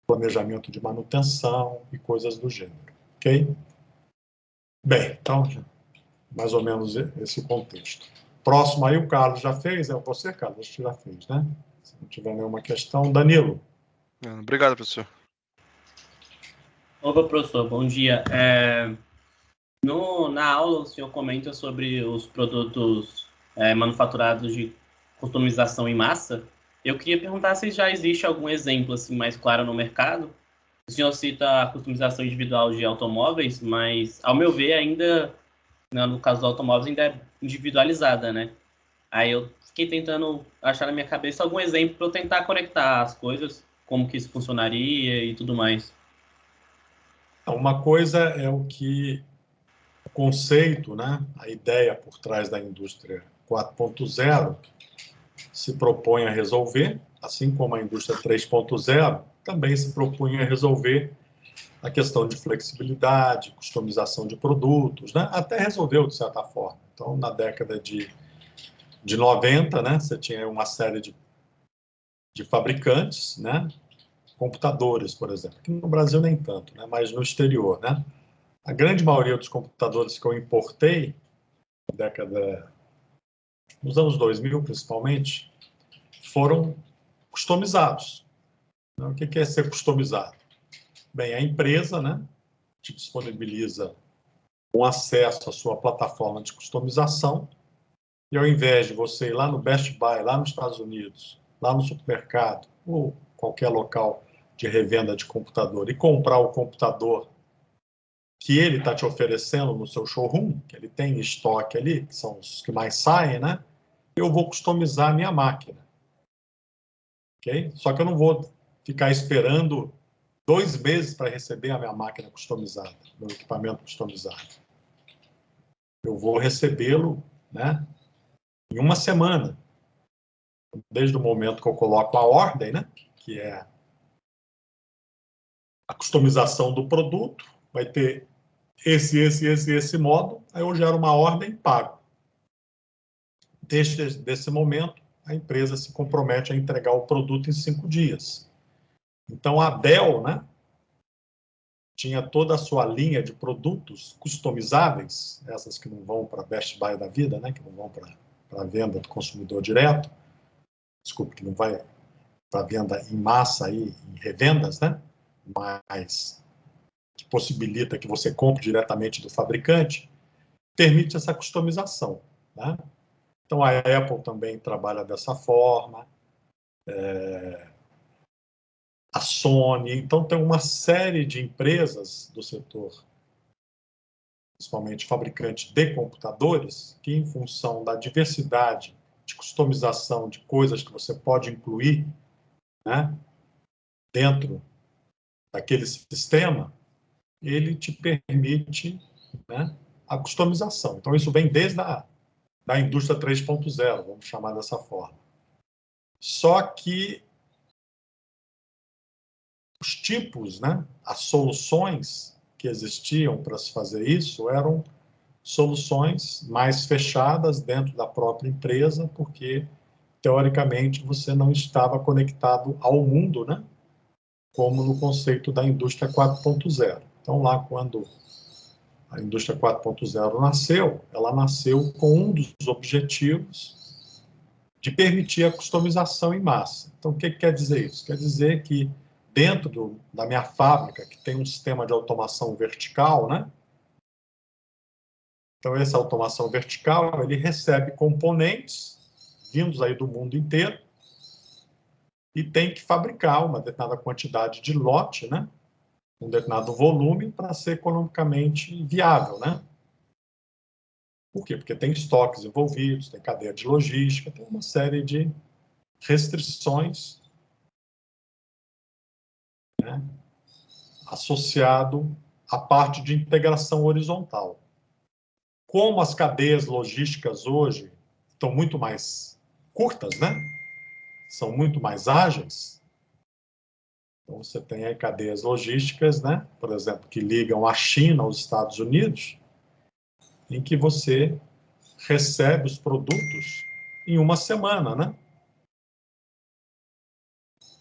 planejamento de manutenção e coisas do gênero, ok? Bem, então, mais ou menos esse contexto. Próximo aí, o Carlos já fez, é você, Carlos? Acho que já fez, né? Se não tiver nenhuma questão. Danilo. Obrigado, professor. Opa, professor, bom dia. Na aula, o senhor comenta sobre os produtos manufaturados de customização em massa. Eu queria perguntar se já existe algum exemplo assim, mais claro no mercado. O senhor cita a customização individual de automóveis, mas, ao meu ver, ainda, né, no caso dos automóveis, ainda é individualizada, né? Aí eu fiquei tentando achar na minha cabeça algum exemplo para eu tentar conectar as coisas, como que isso funcionaria e tudo mais. Uma coisa é o conceito, né, a ideia por trás da indústria 4.0 se propõe a resolver, assim como a indústria 3.0 também se propunha a resolver a questão de flexibilidade, customização de produtos, né, até resolveu de certa forma. Então, na década de 90, né, você tinha uma série de fabricantes, né, computadores, por exemplo, que no Brasil nem tanto, né, mas no exterior, né. A grande maioria dos computadores que eu importei, na década, nos anos 2000 principalmente, foram customizados. O que é ser customizado? Bem, a empresa, né, te disponibiliza um acesso à sua plataforma de customização, e ao invés de você ir lá no Best Buy, lá nos Estados Unidos, lá no supermercado, ou qualquer local de revenda de computador, e comprar o computador que ele está te oferecendo no seu showroom, que ele tem em estoque ali, que são os que mais saem, né? Eu vou customizar a minha máquina. Okay? Só que eu não vou ficar esperando 2 meses para receber a minha máquina customizada, meu equipamento customizado. Eu vou recebê-lo, né, em uma semana, desde o momento que eu coloco a ordem, né, que é a customização do produto, vai ter esse modo, aí eu gero uma ordem e pago. Desse momento, a empresa se compromete a entregar o produto em 5 dias. Então, a Dell, né, tinha toda a sua linha de produtos customizáveis, essas que não vão para Best Buy da vida, né, que não vão para a venda do consumidor direto, desculpe, que não vai para venda em massa, aí, em revendas, né, mas que possibilita que você compre diretamente do fabricante, permite essa customização, né? Então, a Apple também trabalha dessa forma, a Sony. Então, tem uma série de empresas do setor, principalmente fabricantes de computadores, que, em função da diversidade de customização de coisas que você pode incluir, né, dentro daquele sistema, ele te permite, né, a customização. Então, isso vem desde da indústria 3.0, vamos chamar dessa forma. Só que os tipos, né, as soluções que existiam para se fazer isso eram soluções mais fechadas dentro da própria empresa, porque, teoricamente, você não estava conectado ao mundo, né, como no conceito da indústria 4.0. Então, lá, quando a indústria 4.0 nasceu, ela nasceu com um dos objetivos de permitir a customização em massa. Então, o que quer dizer isso? Quer dizer que dentro da minha fábrica, que tem um sistema de automação vertical, né? Então, essa automação vertical, ele recebe componentes vindos aí do mundo inteiro e tem que fabricar uma determinada quantidade de lote, né? Um determinado volume para ser economicamente viável, né? Por quê? Porque tem estoques envolvidos, tem cadeia de logística, tem uma série de restrições, né, associado à parte de integração horizontal. como as cadeias logísticas hoje estão muito mais curtas, né? São muito mais ágeis. Então, você tem aí cadeias logísticas, né? Por exemplo, que ligam a China aos Estados Unidos, em que você recebe os produtos em uma semana, né?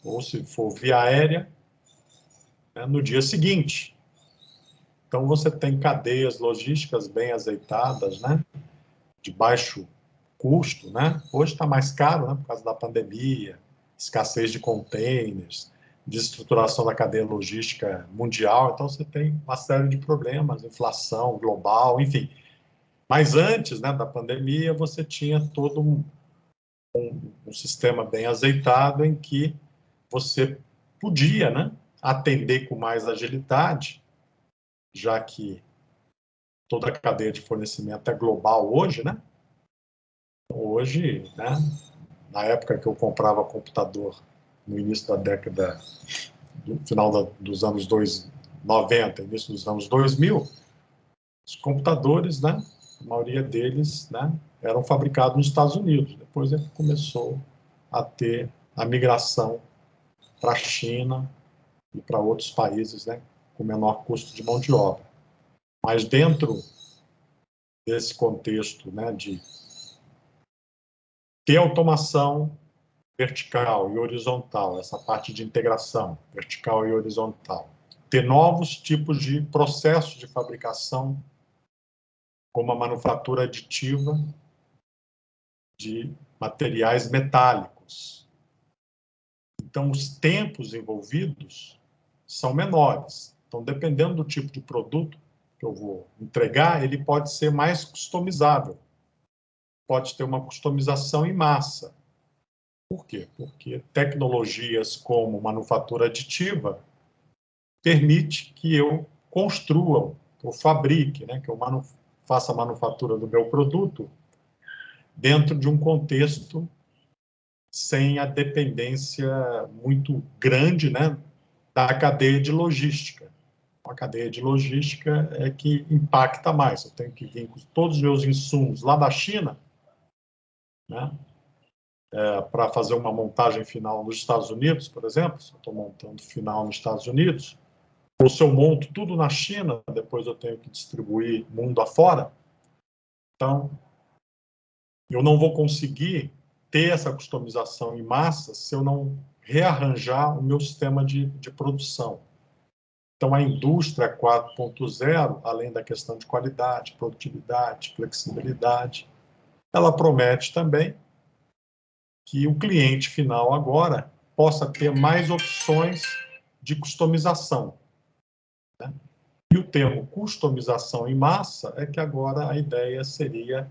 Ou se for via aérea, né, no dia seguinte. Então, você tem cadeias logísticas bem azeitadas, né? De baixo custo, né? Hoje está mais caro, né? Por causa da pandemia, escassez de containers, desestruturação da cadeia logística mundial. Então, você tem uma série de problemas, inflação global, enfim. Mas antes, né, da pandemia, você tinha todo um sistema bem azeitado em que você podia, né, atender com mais agilidade, já que toda a cadeia de fornecimento é global hoje, né? Hoje, né, na época que eu comprava computador, no início da década, no final dos anos 90, início dos anos 2000, os computadores, né, a maioria deles, né, eram fabricados nos Estados Unidos. Depois começou a ter a migração para a China e para outros países, né, com menor custo de mão de obra. Mas dentro desse contexto, né, de ter automação vertical e horizontal, essa parte de integração vertical e horizontal, ter novos tipos de processos de fabricação, como a manufatura aditiva de materiais metálicos. Então, os tempos envolvidos são menores. Então, dependendo do tipo de produto que eu vou entregar, ele pode ser mais customizável. Pode ter uma customização em massa. Por quê? Porque tecnologias como manufatura aditiva permite que eu construa, que eu fabrique, né, que eu faça a manufatura do meu produto dentro de um contexto sem a dependência muito grande, né, da cadeia de logística. A cadeia de logística é que impacta mais. Eu tenho que vir com todos os meus insumos lá da China, né, para fazer uma montagem final nos Estados Unidos, por exemplo. Se eu estou montando final nos Estados Unidos, ou se eu monto tudo na China, depois eu tenho que distribuir mundo afora. Então, eu não vou conseguir ter essa customização em massa se eu não rearranjar o meu sistema de produção. Então, a indústria 4.0, além da questão de qualidade, produtividade, flexibilidade, ela promete também que o cliente final agora possa ter mais opções de customização, né? E o termo customização em massa é que agora a ideia seria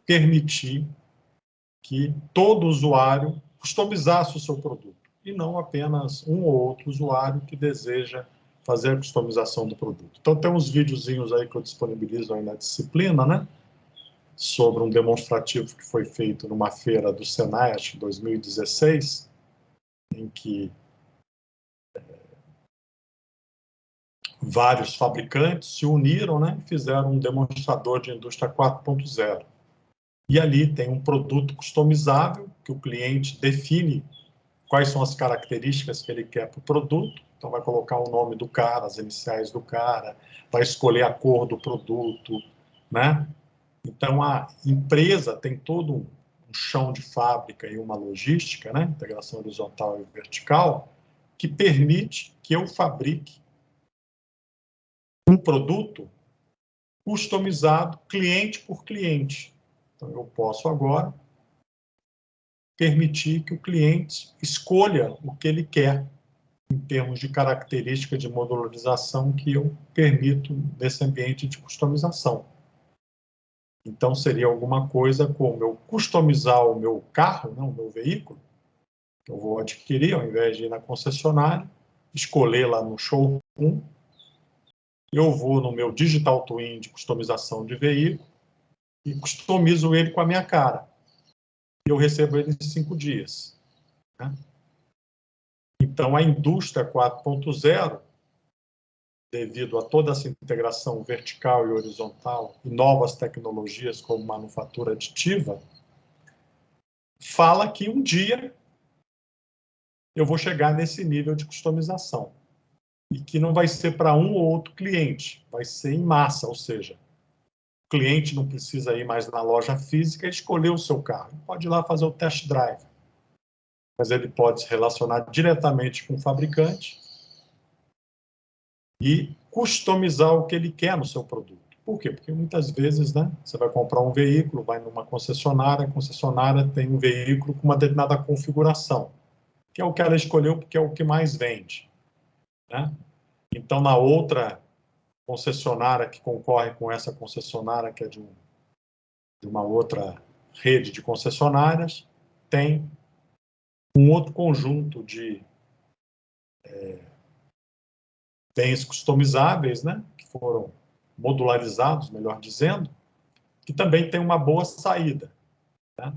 permitir que todo usuário customizasse o seu produto, e não apenas um ou outro usuário que deseja fazer a customização do produto. Então, tem uns videozinhos aí que eu disponibilizo aí na disciplina, né? Sobre um demonstrativo que foi feito numa feira do Senai, acho que em 2016, em que vários fabricantes se uniram, né, e fizeram um demonstrador de indústria 4.0. E ali tem um produto customizável, que o cliente define quais são as características que ele quer para o produto. Então, vai colocar o nome do cara, as iniciais do cara, vai escolher a cor do produto, né? Então, a empresa tem todo um chão de fábrica e uma logística, né, integração horizontal e vertical, que permite que eu fabrique um produto customizado cliente por cliente. Então, eu posso agora permitir que o cliente escolha o que ele quer em termos de característica de modularização que eu permito nesse ambiente de customização. Então, seria alguma coisa como eu customizar o meu carro, né, o meu veículo, que eu vou adquirir, ao invés de ir na concessionária, escolher lá no showroom, eu vou no meu Digital Twin de customização de veículo e customizo ele com a minha cara. E eu recebo ele em 5 dias. Né? Então, a indústria 4.0 devido a toda essa integração vertical e horizontal e novas tecnologias como manufatura aditiva, fala que um dia eu vou chegar nesse nível de customização. E que não vai ser para um ou outro cliente, vai ser em massa, ou seja, o cliente não precisa ir mais na loja física e escolher o seu carro. Ele pode ir lá fazer o test drive, mas ele pode se relacionar diretamente com o fabricante e customizar o que ele quer no seu produto. Por quê? Porque muitas vezes, né, você vai comprar um veículo, vai numa concessionária, a concessionária tem um veículo com uma determinada configuração, que é o que ela escolheu porque é o que mais vende, né? Então, na outra concessionária que concorre com essa concessionária, que é de uma outra rede de concessionárias, tem um outro conjunto de bens customizáveis, né, que foram modularizados, melhor dizendo, que também tem uma boa saída, tá?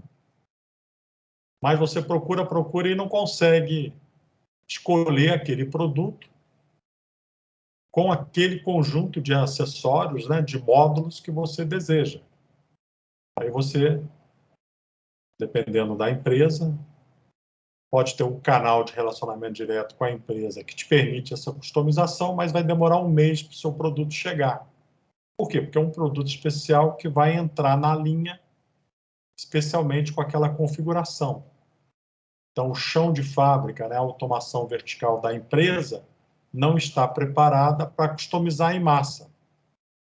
Mas você procura e não consegue escolher aquele produto com aquele conjunto de acessórios, né, de módulos que você deseja. Aí você, dependendo da empresa, pode ter um canal de relacionamento direto com a empresa que te permite essa customização, mas vai demorar um mês para o seu produto chegar. Por quê? Porque é um produto especial que vai entrar na linha, especialmente com aquela configuração. Então, o chão de fábrica, né, a automação vertical da empresa, não está preparada para customizar em massa.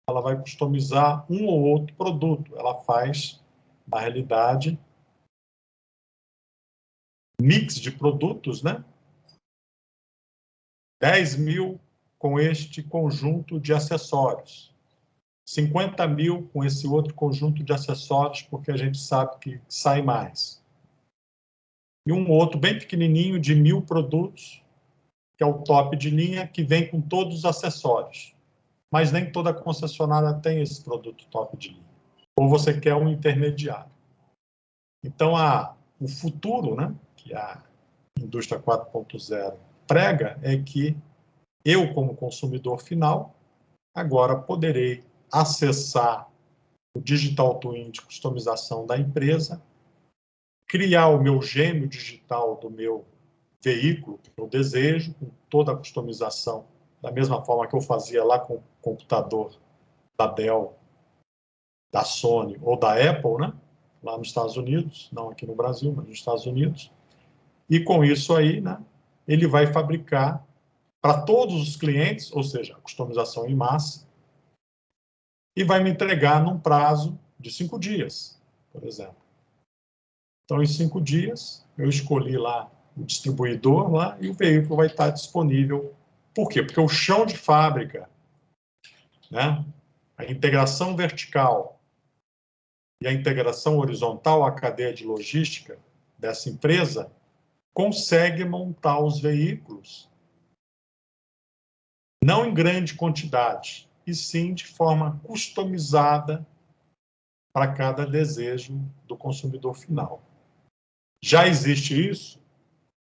Ela vai customizar um ou outro produto. Ela faz, na realidade, mix de produtos, né? 10 mil com este conjunto de acessórios. 50 mil com esse outro conjunto de acessórios, porque a gente sabe que sai mais. E um outro bem pequenininho de 1000 produtos, que é o top de linha, que vem com todos os acessórios. Mas nem toda concessionária tem esse produto top de linha. Ou você quer um intermediário. Então, o futuro, né, que a indústria 4.0 prega é que eu, como consumidor final, agora poderei acessar o Digital Twin de customização da empresa, criar o meu gêmeo digital do meu veículo que eu desejo, com toda a customização, da mesma forma que eu fazia lá com o computador da Dell, da Sony ou da Apple, né? Lá nos Estados Unidos, não aqui no Brasil, mas nos Estados Unidos. E com isso aí, né, ele vai fabricar para todos os clientes, ou seja, a customização em massa, e vai me entregar num prazo de 5 dias, por exemplo. Então, em 5 dias, eu escolhi lá o distribuidor lá e o veículo vai estar disponível. Por quê? Porque o chão de fábrica, né, a integração vertical e a integração horizontal à cadeia de logística dessa empresa consegue montar os veículos não em grande quantidade, e sim de forma customizada para cada desejo do consumidor final. Já existe isso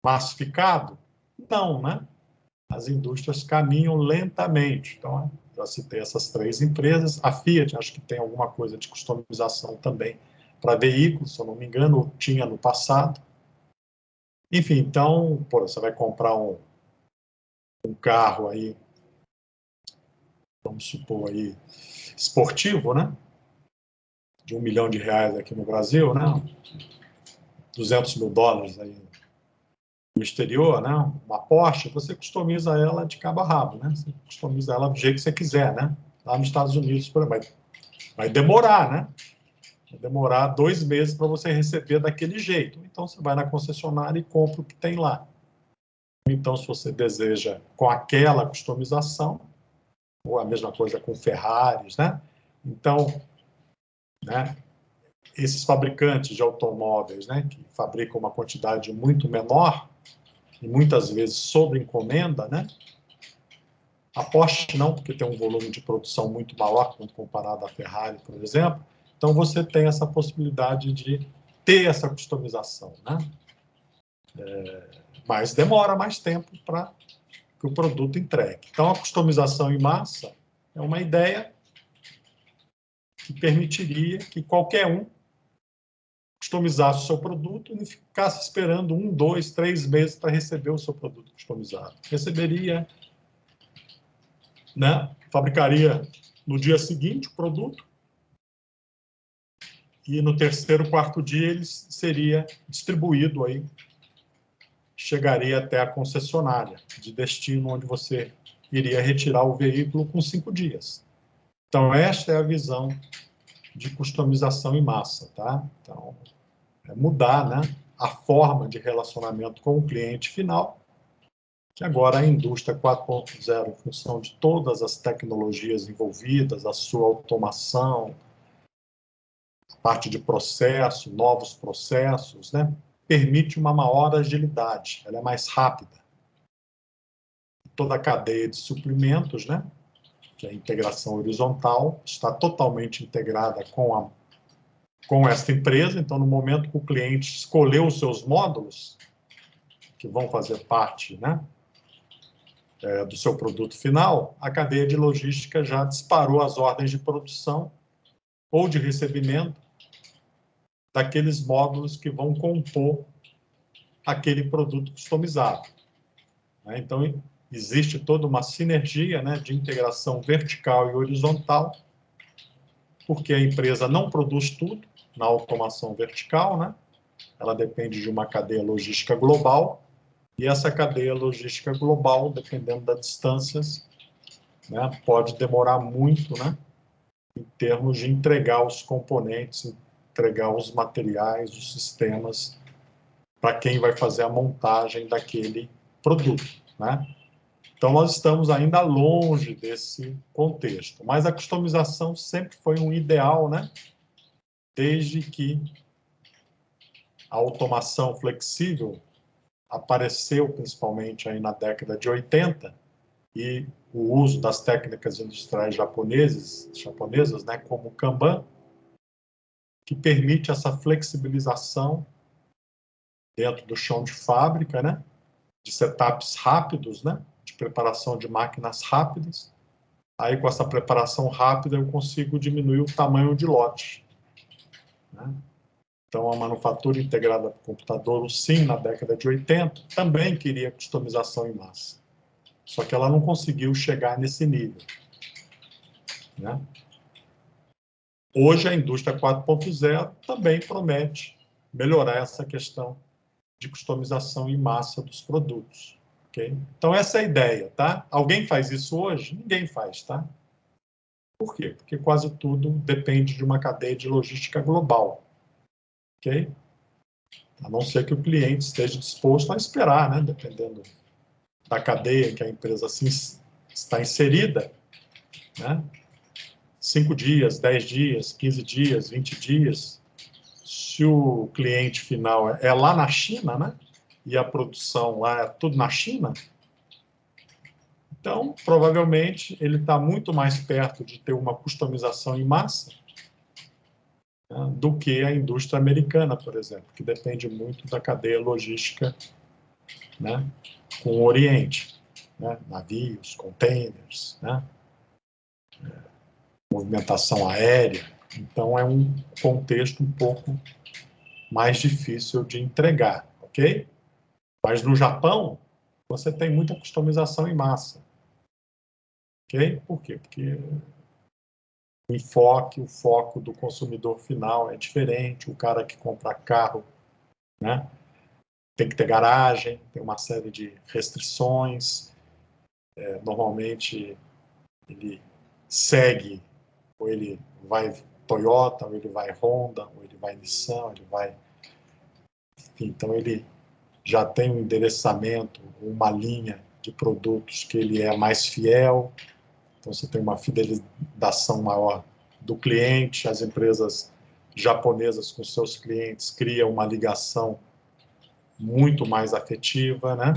massificado? Não, né? As indústrias caminham lentamente. Então, já citei essas 3 empresas. A Fiat, acho que tem alguma coisa de customização também para veículos, se eu não me engano, tinha no passado. Enfim, então, você vai comprar um carro aí, vamos supor aí, esportivo, né? De R$1 milhão aqui no Brasil, né? $200 mil aí no exterior, né? Uma Porsche, você customiza ela de cabo a rabo, né? Você customiza ela do jeito que você quiser, né? Lá nos Estados Unidos, por exemplo, vai demorar, né? Vai demorar 2 meses para você receber daquele jeito. Então, você vai na concessionária e compra o que tem lá. Então, se você deseja com aquela customização, ou a mesma coisa com Ferraris, né? Então, né, esses fabricantes de automóveis, né, que fabricam uma quantidade muito menor, e muitas vezes sob encomenda, né? A Porsche não, porque tem um volume de produção muito maior quando comparado à Ferrari, por exemplo. Então, você tem essa possibilidade de ter essa customização, né? Mas demora mais tempo para que o produto entregue. Então, a customização em massa é uma ideia que permitiria que qualquer um customizasse o seu produto e não ficasse esperando 1, 2, 3 meses para receber o seu produto customizado. Receberia, né, fabricaria no dia seguinte o produto e no terceiro, quarto dia ele seria distribuído aí, chegaria até a concessionária de destino onde você iria retirar o veículo com 5 dias. Então, esta é a visão de customização em massa, tá? Então, é mudar, né, a forma de relacionamento com o cliente final, que agora a indústria 4.0, em função de todas as tecnologias envolvidas, a sua automação, a parte de processo, novos processos, né, permite uma maior agilidade, ela é mais rápida. Toda a cadeia de suprimentos, né, que é a integração horizontal, está totalmente integrada com esta empresa. Então, no momento que o cliente escolheu os seus módulos, que vão fazer parte, né, do seu produto final, a cadeia de logística já disparou as ordens de produção ou de recebimento daqueles módulos que vão compor aquele produto customizado. Então, existe toda uma sinergia, né, de integração vertical e horizontal, porque a empresa não produz tudo na automação vertical, né? Ela depende de uma cadeia logística global, e essa cadeia logística global, dependendo das distâncias, né, pode demorar muito, né, em termos de entregar os componentes, entregar os materiais, os sistemas, para quem vai fazer a montagem daquele produto, né? Então, nós estamos ainda longe desse contexto, mas a customização sempre foi um ideal, né? Desde que a automação flexível apareceu, principalmente aí na década de 80, e o uso das técnicas industriais japonesas, né, como o Kanban, que permite essa flexibilização dentro do chão de fábrica, né, de setups rápidos, né, de preparação de máquinas rápidas. Aí, com essa preparação rápida, eu consigo diminuir o tamanho de lote, né? Então, a manufatura integrada por computador, o SIM, na década de 80, também queria customização em massa. Só que ela não conseguiu chegar nesse nível, né? Hoje, a indústria 4.0 também promete melhorar essa questão de customização em massa dos produtos. Okay? Então, essa é a ideia, tá? Alguém faz isso hoje? Ninguém faz, tá? Por quê? Porque quase tudo depende de uma cadeia de logística global. Ok? A não ser que o cliente esteja disposto a esperar, né? Dependendo da cadeia em que a empresa assim está inserida, né? 5 dias, 10 dias, 15 dias, 20 dias. Se o cliente final é lá na China, né? E a produção lá é tudo na China, então, provavelmente, ele está muito mais perto de ter uma customização em massa, né, do que a indústria americana, por exemplo, que depende muito da cadeia logística, né, com o Oriente, né, navios, containers, né, movimentação aérea. Então, é um contexto um pouco mais difícil de entregar, ok? Mas no Japão, você tem muita customização em massa. Ok? Por quê? Porque o foco do consumidor final é diferente. O cara que compra carro, né, tem que ter garagem, tem uma série de restrições. Normalmente, ele segue, ou ele vai Toyota, ou ele vai Honda, ou ele vai Nissan, ele vai... Então, ele já tem um endereçamento, uma linha de produtos que ele é mais fiel. Então, você tem uma fidelização maior do cliente. As empresas japonesas com seus clientes criam uma ligação muito mais afetiva, né?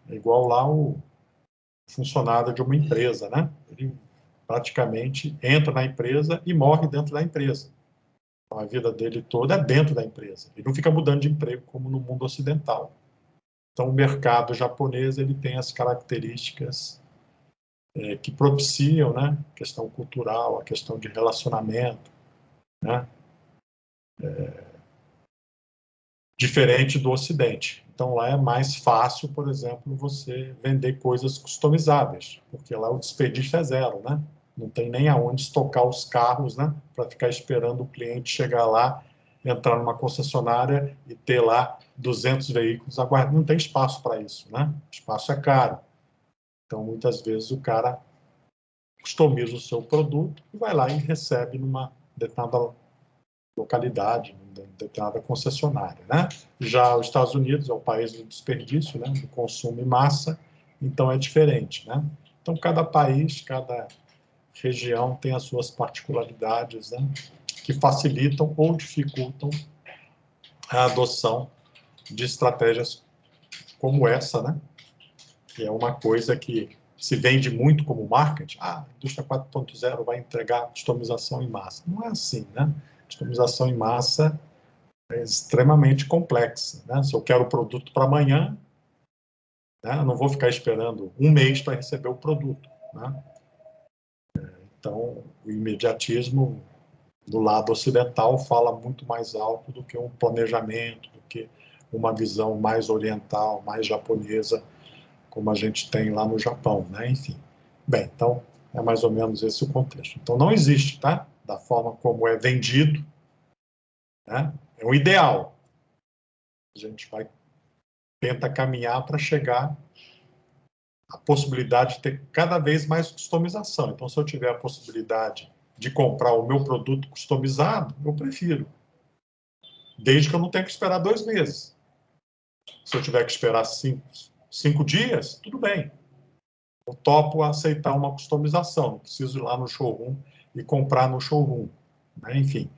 É igual lá o funcionário de uma empresa, né? Ele praticamente entra na empresa e morre dentro da empresa. Então, a vida dele toda é dentro da empresa. Ele não fica mudando de emprego como no mundo ocidental. Então, o mercado japonês ele tem as características que propiciam, né, a questão cultural, a questão de relacionamento, né, diferente do Ocidente. Então, lá é mais fácil, por exemplo, você vender coisas customizáveis, porque lá o desperdício é zero, né? Não tem nem aonde estocar os carros, né, para ficar esperando o cliente chegar lá, entrar numa concessionária e ter lá 200 veículos aguardando. Não tem espaço para isso, né? O espaço é caro. Então, muitas vezes, o cara customiza o seu produto e vai lá e recebe numa determinada localidade, numa determinada concessionária, né? Já os Estados Unidos é o país do desperdício, né, do consumo em massa, então é diferente, né? Então, cada país, cada região tem as suas particularidades, né, que facilitam ou dificultam a adoção de estratégias como essa, né? Que é uma coisa que se vende muito como marketing. A indústria 4.0 vai entregar customização em massa. Não é assim, né? Customização em massa é extremamente complexa, né? Se eu quero o produto para amanhã, né, eu não vou ficar esperando um mês para receber o produto, né? Então, o imediatismo do lado ocidental fala muito mais alto do que um planejamento, do que uma visão mais oriental, mais japonesa, como a gente tem lá no Japão, né? Enfim. Bem, então, é mais ou menos esse o contexto. Então, não existe, tá? Da forma como é vendido, né? É um ideal. A gente tenta caminhar para chegar à possibilidade de ter cada vez mais customização. Então, se eu tiver a possibilidade de comprar o meu produto customizado, eu prefiro. Desde que eu não tenha que esperar 2 meses. Se eu tiver que esperar 5 dias, tudo bem. Eu topo aceitar uma customização, não preciso ir lá no showroom e comprar no showroom, né? Enfim.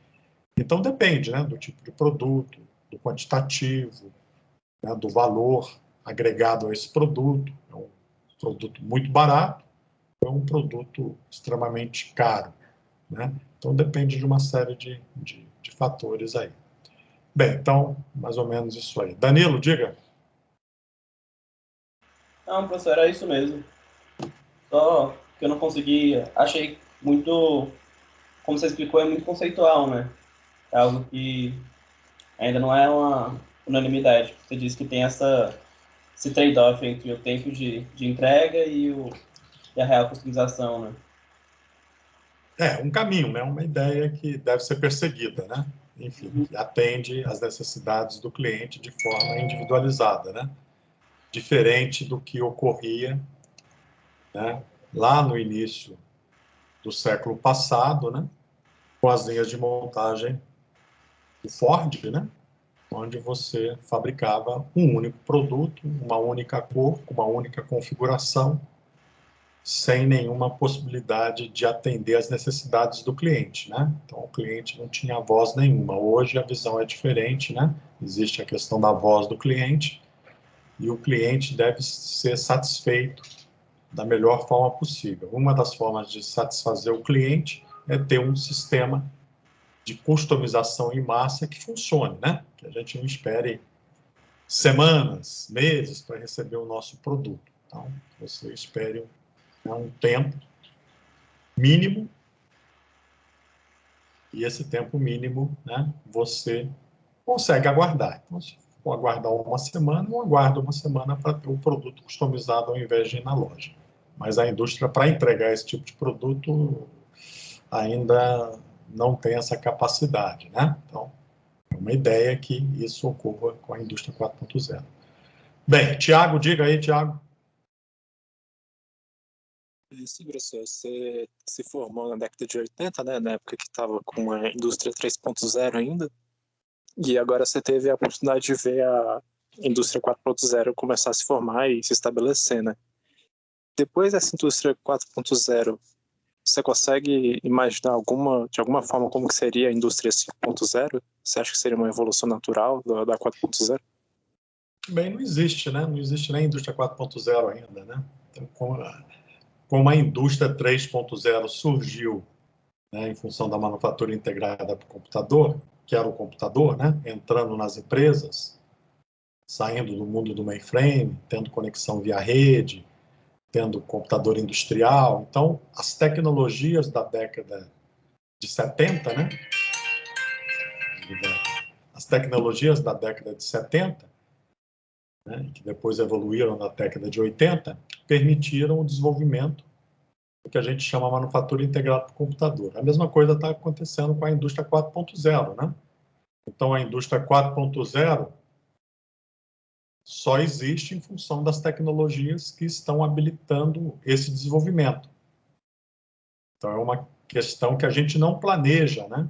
Então depende, né, do tipo de produto, do quantitativo, né, do valor agregado a esse produto. É um produto muito barato, é um produto extremamente caro, né? Então depende de uma série de fatores aí. Bem, então, mais ou menos isso aí. Danilo, diga. Não, professor, era isso mesmo. Só que eu não consegui. Achei muito. Como você explicou, é muito conceitual, né? É algo que ainda não é uma unanimidade. Você disse que tem esse trade-off entre o tempo de entrega e a real customização, né? É, um caminho, né? Uma ideia que deve ser perseguida, né? Enfim, que atende às necessidades do cliente de forma individualizada, né? Diferente do que ocorria, né, lá no início do século passado, né? Com as linhas de montagem do Ford, né? Onde você fabricava um único produto, uma única cor, com uma única configuração, sem nenhuma possibilidade de atender às necessidades do cliente, né? Então, o cliente não tinha voz nenhuma. Hoje, a visão é diferente, né? Existe a questão da voz do cliente e o cliente deve ser satisfeito da melhor forma possível. Uma das formas de satisfazer o cliente é ter um sistema de customização em massa que funcione, né? Que a gente não espere semanas, meses para receber o nosso produto. Então, você espere um tempo mínimo, e esse tempo mínimo, né, você consegue aguardar. Então, se for aguardar uma semana, eu aguardo uma semana para ter o produto customizado ao invés de ir na loja. Mas a indústria, para entregar esse tipo de produto, ainda não tem essa capacidade, né? Então, é uma ideia que isso ocorra com a indústria 4.0. Bem, Tiago, diga aí, Tiago. Sim, professor, você se formou na década de 80, né, na época que estava com a indústria 3.0 ainda, e agora você teve a oportunidade de ver a indústria 4.0 começar a se formar e se estabelecer, né? Depois dessa indústria 4.0, você consegue imaginar de alguma forma como que seria a indústria 5.0? Você acha que seria uma evolução natural da 4.0? Bem, não existe, né? Não existe nem indústria 4.0 ainda, né? Então, como a indústria 3.0 surgiu, né, em função da manufatura integrada para o computador, que era o computador, né, entrando nas empresas, saindo do mundo do mainframe, tendo conexão via rede, tendo computador industrial. Então, as tecnologias da década de 70, né? As tecnologias da década de 70, né, que depois evoluíram na década de 80, permitiram o desenvolvimento do que a gente chama de manufatura integrada por computador. A mesma coisa está acontecendo com a indústria 4.0, né? Então, a indústria 4.0 só existe em função das tecnologias que estão habilitando esse desenvolvimento. Então, é uma questão que a gente não planeja, né?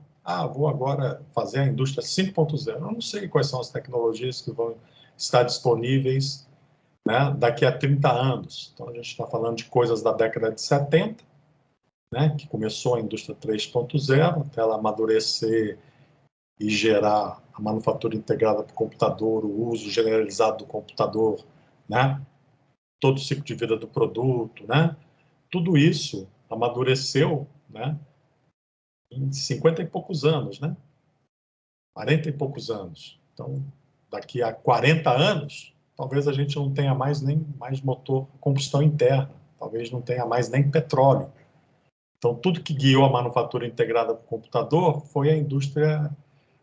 Vou agora fazer a indústria 5.0. Eu não sei quais são as tecnologias que vão estar disponíveis, né, daqui a 30 anos. Então, a gente está falando de coisas da década de 70, né, que começou a indústria 3.0, até ela amadurecer e gerar a manufatura integrada por computador, o uso generalizado do computador, né, todo o ciclo de vida do produto, né, tudo isso amadureceu, né, em 50 e poucos anos, né, 40 e poucos anos. Então, daqui a 40 anos, talvez a gente não tenha mais nem mais motor combustão interna, talvez não tenha mais nem petróleo. Então, tudo que guiou a manufatura integrada por computador foi a indústria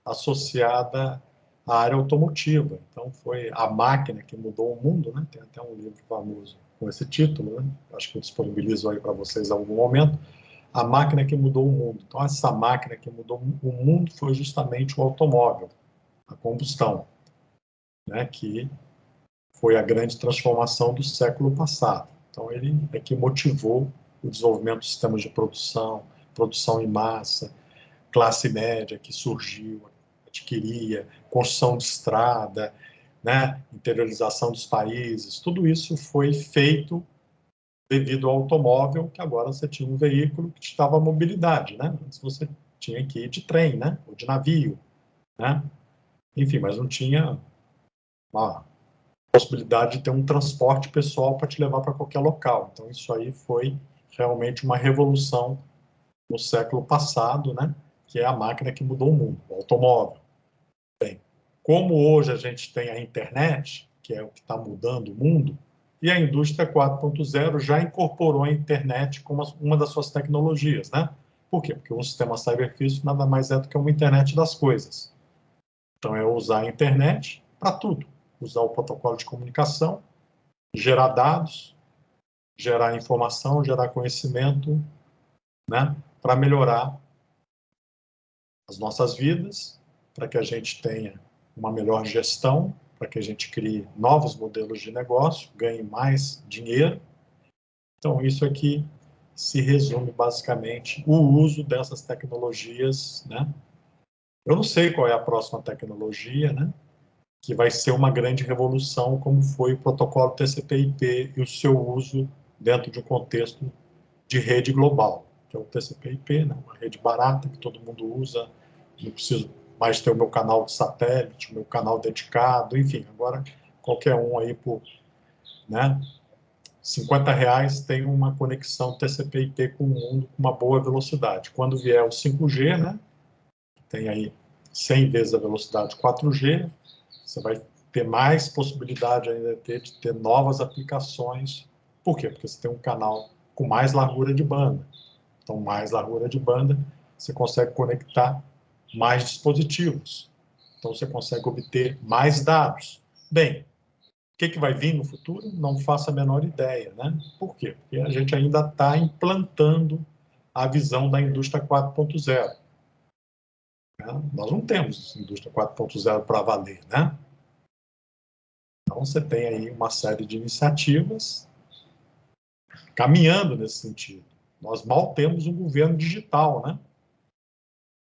associada à área automotiva. Então, foi a máquina que mudou o mundo, né? Tem até um livro famoso com esse título, né? Acho que eu disponibilizo aí para vocês em algum momento. A máquina que mudou o mundo. Então, essa máquina que mudou o mundo foi justamente o automóvel, a combustão, né? Que foi a grande transformação do século passado. Então, ele é que motivou o desenvolvimento de sistemas de produção, produção em massa, classe média que surgiu, adquiria, construção de estrada, né, interiorização dos países, tudo isso foi feito devido ao automóvel, que agora você tinha um veículo que te dava mobilidade, né? Antes você tinha que ir de trem, né, ou de navio, né? Enfim, mas não tinha uma possibilidade de ter um transporte pessoal para te levar para qualquer local. Então, isso aí foi realmente uma revolução no século passado, né? Que é a máquina que mudou o mundo, o automóvel. Bem, como hoje a gente tem a internet, que é o que está mudando o mundo, e a indústria 4.0 já incorporou a internet como uma das suas tecnologias, né? Por quê? Porque um sistema cyberfísico nada mais é do que uma internet das coisas. Então, é usar a internet para tudo. Usar o protocolo de comunicação, gerar dados, gerar informação, gerar conhecimento, né? Para melhorar as nossas vidas, para que a gente tenha uma melhor gestão, para que a gente crie novos modelos de negócio, ganhe mais dinheiro. Então, isso aqui se resume basicamente o uso dessas tecnologias, né? Eu não sei qual é a próxima tecnologia, né, que vai ser uma grande revolução, como foi o protocolo TCP/IP e o seu uso dentro de um contexto de rede global, que é o TCP/IP, né, uma rede barata que todo mundo usa, não preciso mais ter o meu canal de satélite, o meu canal dedicado, enfim, agora qualquer um aí por, né, R$50 tem uma conexão TCP/IP com o mundo com uma boa velocidade. Quando vier o 5G, né, tem aí 100 vezes a velocidade 4G, você vai ter mais possibilidade ainda de ter novas aplicações. Por quê? Porque você tem um canal com mais largura de banda. Então, mais largura de banda, você consegue conectar mais dispositivos. Então, você consegue obter mais dados. Bem, o que vai vir no futuro? Não faço a menor ideia, né? Por quê? Porque a gente ainda está implantando a visão da indústria 4.0. Nós não temos indústria 4.0 para valer, né? Então, você tem aí uma série de iniciativas caminhando nesse sentido. Nós mal temos um governo digital, né?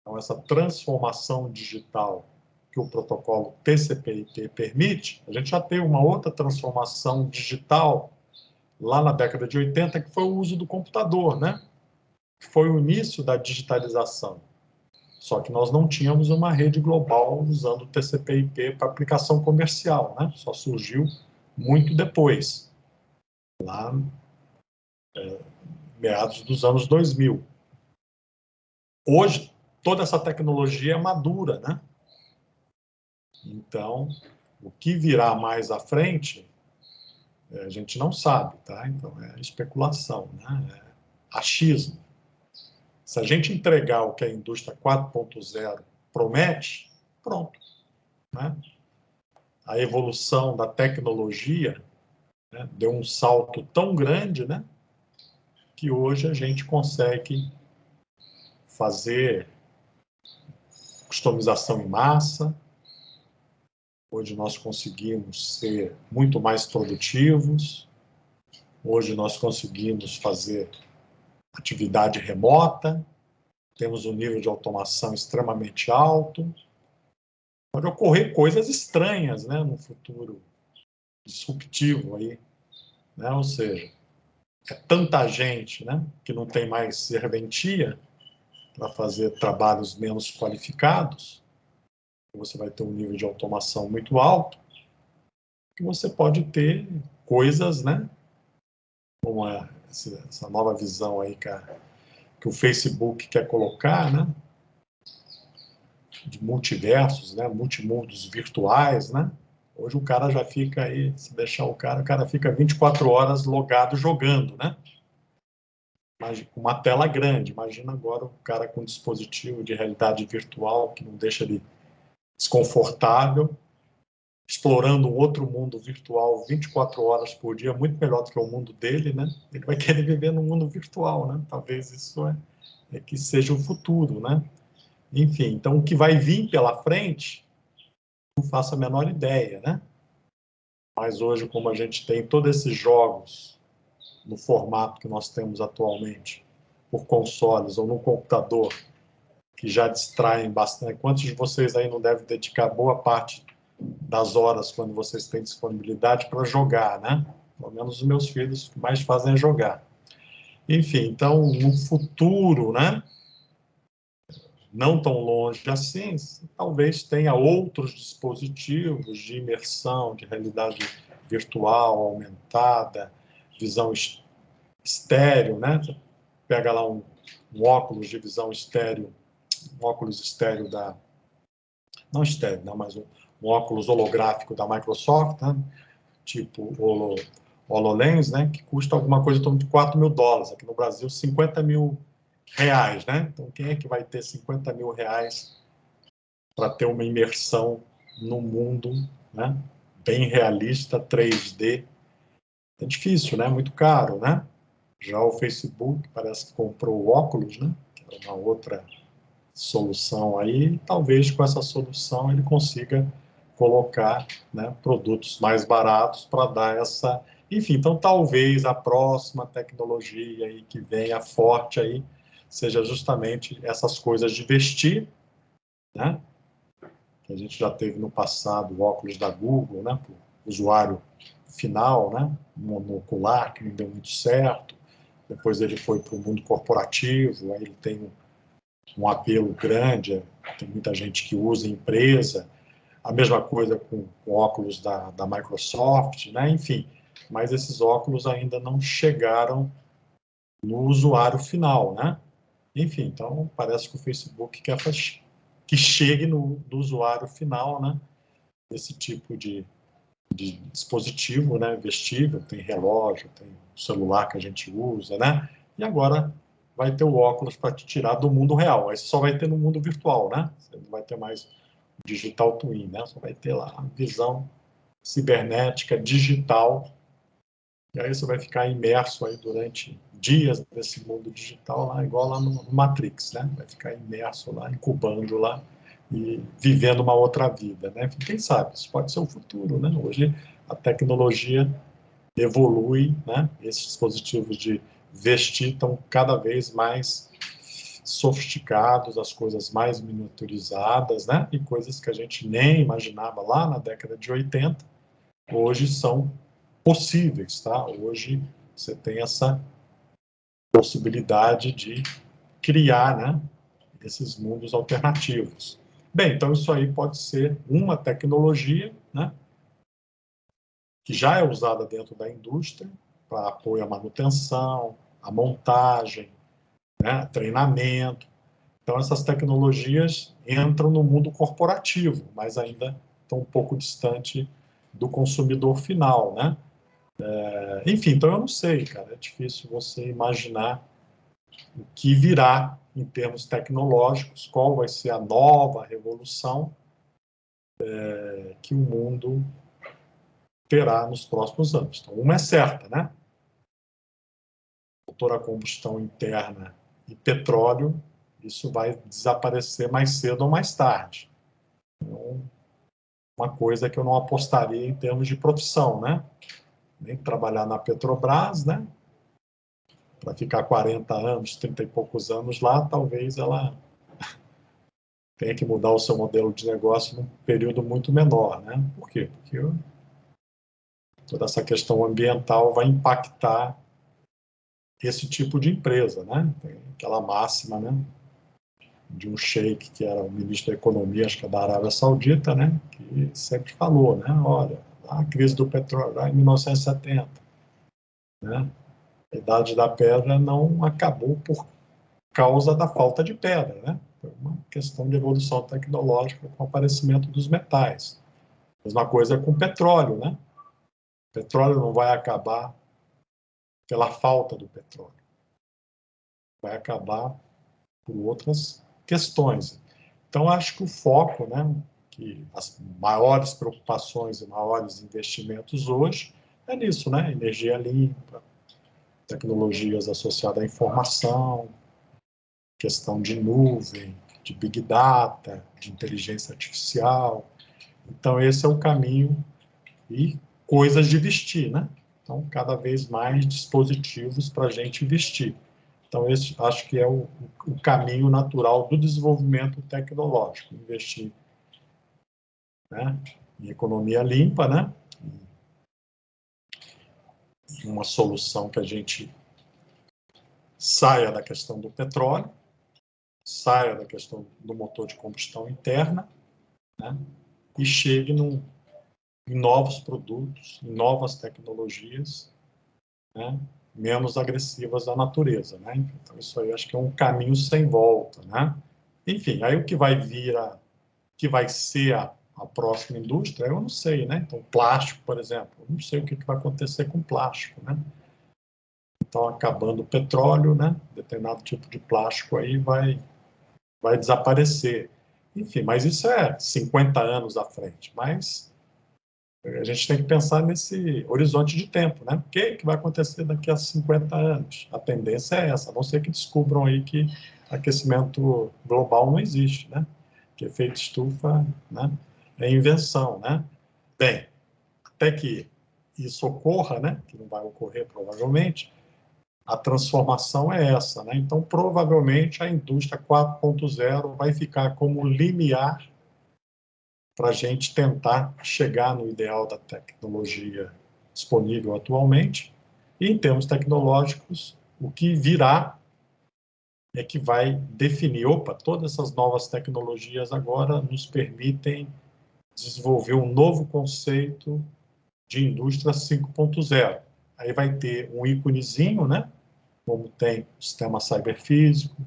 Então, essa transformação digital que o protocolo TCP/IP permite, a gente já teve uma outra transformação digital lá na década de 80, que foi o uso do computador, né? Que foi o início da digitalização. Só que nós não tínhamos uma rede global usando o TCP/IP para aplicação comercial, né? Só surgiu muito depois, lá meados dos anos 2000. Hoje, toda essa tecnologia é madura, né? Então, O que virá mais à frente, a gente não sabe, tá? Então, é especulação, né? É achismo. Se a gente entregar o que a indústria 4.0 promete, pronto, né? A evolução da tecnologia, né, deu um salto tão grande, né, que hoje a gente consegue fazer customização em massa. Hoje nós conseguimos ser muito mais produtivos. Hoje nós conseguimos fazer atividade remota. Temos um nível de automação extremamente alto. Pode ocorrer coisas estranhas, né, no futuro disruptivo aí, né? Ou seja, é tanta gente, né, que não tem mais serventia para fazer trabalhos menos qualificados. Você vai ter um nível de automação muito alto, que você pode ter coisas, né, como essa nova visão aí que o Facebook quer colocar, né, de multiversos, né, multimundos virtuais, né. Hoje o cara já fica aí, se deixar o cara fica 24 horas logado jogando, né? Com uma tela grande. Imagina agora o cara com um dispositivo de realidade virtual que não deixa ele desconfortável, explorando um outro mundo virtual 24 horas por dia, muito melhor do que o mundo dele, né? Ele vai querer viver no mundo virtual, né? Talvez isso é que seja o futuro, né? Enfim, então o que vai vir pela frente, não faço a menor ideia, né? Mas hoje, como a gente tem todos esses jogos no formato que nós temos atualmente, por consoles ou no computador, que já distraem bastante. Quantos de vocês aí não devem dedicar boa parte das horas, quando vocês têm disponibilidade, para jogar, né? Pelo menos os meus filhos, o que mais fazem é jogar. Enfim, então, no futuro, né? Não tão longe assim, talvez tenha outros dispositivos de imersão, de realidade virtual, aumentada, visão estéreo, né? Você pega lá um óculos de visão estéreo, um óculos estéreo não estéreo, não, mas um óculos holográfico da Microsoft, né? Tipo HoloLens, né? Que custa alguma coisa em torno de $4.000. Aqui no Brasil, R$50.000, né? Então, quem é que vai ter R$50.000 para ter uma imersão no mundo, né? Bem realista, 3D? É difícil, né? Muito caro, né? Já o Facebook parece que comprou o óculos, né? Que é uma outra solução aí. Talvez com essa solução ele consiga colocar, né, produtos mais baratos para dar essa... Enfim, então talvez a próxima tecnologia aí que venha forte aí seja justamente essas coisas de vestir, né? Que a gente já teve no passado o óculos da Google, né? Para o usuário final, né? Monocular, que não deu muito certo. Depois ele foi para o mundo corporativo, aí ele tem um apelo grande, tem muita gente que usa em empresa. A mesma coisa com óculos da Microsoft, né? Enfim, mas esses óculos ainda não chegaram no usuário final, né? Enfim, então parece que o Facebook quer que chegue no usuário final, né? Esse tipo de dispositivo, né? Vestível, tem relógio, tem celular que a gente usa, né? E agora vai ter o óculos para te tirar do mundo real. Aí você só vai ter no mundo virtual, né? Você não vai ter mais digital twin, né? Só vai ter lá a visão cibernética digital. E aí você vai ficar imerso aí durante dias nesse mundo digital lá, igual lá no Matrix, né? Vai ficar imerso lá, incubando lá e vivendo uma outra vida, né? Quem sabe? Isso pode ser o futuro, né? Hoje a tecnologia evolui, né? Esses dispositivos de vestir estão cada vez mais sofisticados, as coisas mais miniaturizadas, né? E coisas que a gente nem imaginava lá na década de 80, hoje são possíveis, tá? Hoje você tem essa possibilidade de criar, né, esses mundos alternativos. Bem, então isso aí pode ser uma tecnologia, né, que já é usada dentro da indústria para apoio à manutenção, à montagem, né, treinamento. Então essas tecnologias entram no mundo corporativo, mas ainda estão um pouco distante do consumidor final, né? Enfim, então eu não sei, cara, é difícil você imaginar o que virá em termos tecnológicos, qual vai ser a nova revolução que o mundo terá nos próximos anos. Então, uma é certa, né? Motor a combustão interna e petróleo, isso vai desaparecer mais cedo ou mais tarde. Então, uma coisa que eu não apostaria em termos de profissão, né? Nem trabalhar na Petrobras, né? Para ficar 40 anos, 30 e poucos anos lá, talvez ela tenha que mudar o seu modelo de negócio num período muito menor, né? Por quê? Porque toda essa questão ambiental vai impactar esse tipo de empresa, né? Tem aquela máxima, né? De um sheik que era o ministro da Economia, acho que é da Arábia Saudita, né? Que sempre falou, né? Olha, a crise do petróleo lá em 1970, né? A Idade da Pedra não acabou por causa da falta de pedra, né? Foi uma questão de evolução tecnológica com o aparecimento dos metais. Mesma coisa com o petróleo, né? O petróleo não vai acabar pela falta do petróleo. Vai acabar por outras questões. Então, acho que o foco, né, que as maiores preocupações e maiores investimentos hoje é nisso, né? Energia limpa, tecnologias associadas à informação, questão de nuvem, de big data, de inteligência artificial. Então, esse é o caminho e coisas de vestir, né? Então, cada vez mais dispositivos para a gente vestir. Então, esse acho que é o caminho natural do desenvolvimento tecnológico, investir, né, em economia limpa, né? Uma solução que a gente saia da questão do petróleo, saia da questão do motor de combustão interna, né, e chegue em novos produtos, em novas tecnologias, né, menos agressivas à natureza, né? Então, isso aí acho que é um caminho sem volta, né? Enfim, aí o que vai vir que vai ser a próxima indústria, eu não sei, né? Então, plástico, por exemplo, eu não sei o que vai acontecer com plástico, né? Então, acabando o petróleo, né? Determinado tipo de plástico aí vai desaparecer. Enfim, mas isso é 50 anos à frente. Mas a gente tem que pensar nesse horizonte de tempo, né? O que vai acontecer daqui a 50 anos? A tendência é essa, a não ser que descubram aí que aquecimento global não existe, né? Que efeito estufa, né, é invenção, né? Bem, até que isso ocorra, né, que não vai ocorrer provavelmente, a transformação é essa, né? Então, provavelmente, a indústria 4.0 vai ficar como limiar para a gente tentar chegar no ideal da tecnologia disponível atualmente. E, em termos tecnológicos, o que virá é que vai definir, opa, todas essas novas tecnologias agora nos permitem desenvolver um novo conceito de indústria 5.0. Aí vai ter um íconezinho, né? Como tem o sistema cyberfísico,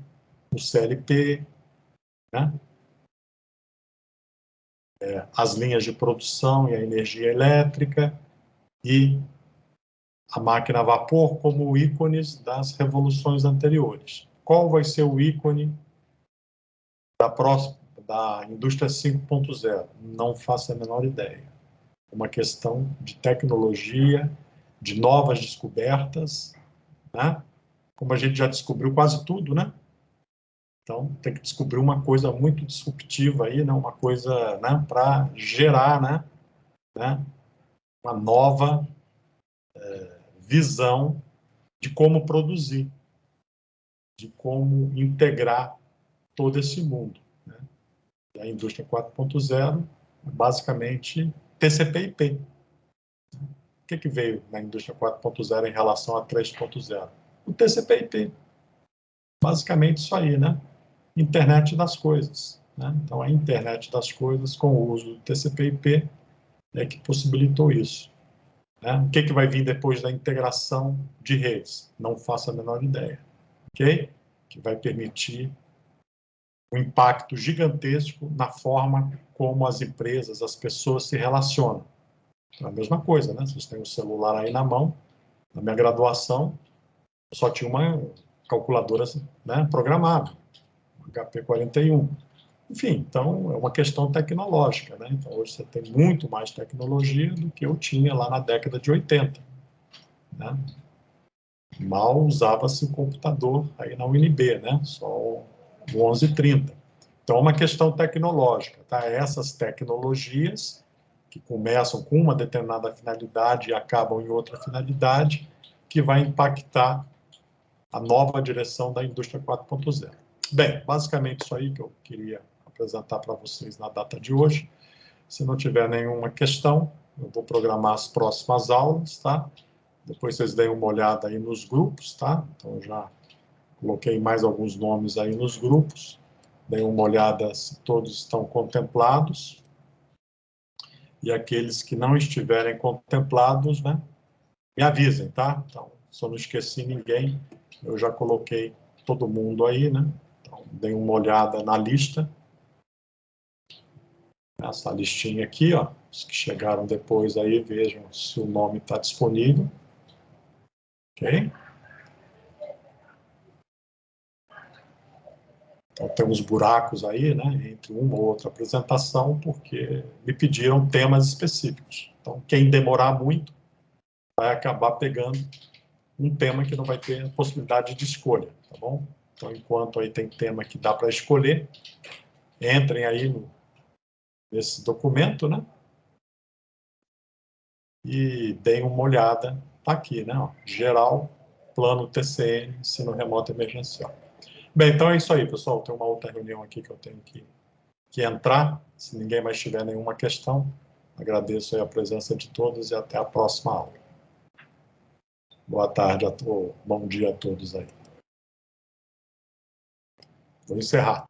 o CLP, né? As linhas de produção e a energia elétrica e a máquina a vapor como ícones das revoluções anteriores. Qual vai ser o ícone da indústria 5.0? Não faço a menor ideia. É uma questão de tecnologia, de novas descobertas, né? Como a gente já descobriu quase tudo, né? Então, tem que descobrir uma coisa muito disruptiva aí, né? Uma coisa, né, para gerar, né, uma nova visão de como produzir, de como integrar todo esse mundo, né? E a indústria 4.0 é basicamente TCP/IP. O que veio na indústria 4.0 em relação a 3.0? O TCP/IP. Basicamente isso aí, né? Internet das coisas, né? Então, a internet das coisas, com o uso do TCP/IP, é que possibilitou isso, né? O que vai vir depois da integração de redes? Não faço a menor ideia, ok? Que vai permitir um impacto gigantesco na forma como as empresas, as pessoas se relacionam. É a mesma coisa, né? Vocês têm o celular aí na mão. Na minha graduação, eu só tinha uma calculadora, né, programável, HP 41. Enfim, então é uma questão tecnológica, né? Então hoje você tem muito mais tecnologia do que eu tinha lá na década de 80, né? Mal usava-se o computador aí na UNB, né? Só o 1130. Então é uma questão tecnológica, tá? Essas tecnologias que começam com uma determinada finalidade e acabam em outra finalidade, que vai impactar a nova direção da indústria 4.0. Bem, basicamente isso aí que eu queria apresentar para vocês na data de hoje. Se não tiver nenhuma questão, eu vou programar as próximas aulas, tá? Depois vocês deem uma olhada aí nos grupos, tá? Então, eu já coloquei mais alguns nomes aí nos grupos. Deem uma olhada se todos estão contemplados. E aqueles que não estiverem contemplados, né? Me avisem, tá? Então, se eu não esqueci ninguém, eu já coloquei todo mundo aí, né? Então, deem uma olhada na lista. Essa listinha aqui, ó. Os que chegaram depois aí, vejam se o nome está disponível. Ok? Então, tem uns buracos aí, né, entre uma ou outra apresentação, porque me pediram temas específicos. Então, quem demorar muito vai acabar pegando um tema que não vai ter possibilidade de escolha, tá bom? Então, enquanto aí tem tema que dá para escolher, entrem aí nesse documento, né? E deem uma olhada, tá aqui, né? Ó, geral, plano TCN, ensino remoto emergencial. Bem, então é isso aí, pessoal. Tem uma outra reunião aqui que eu tenho que entrar. Se ninguém mais tiver nenhuma questão, agradeço aí a presença de todos e até a próxima aula. Boa tarde, bom dia a todos aí. Vou encerrar.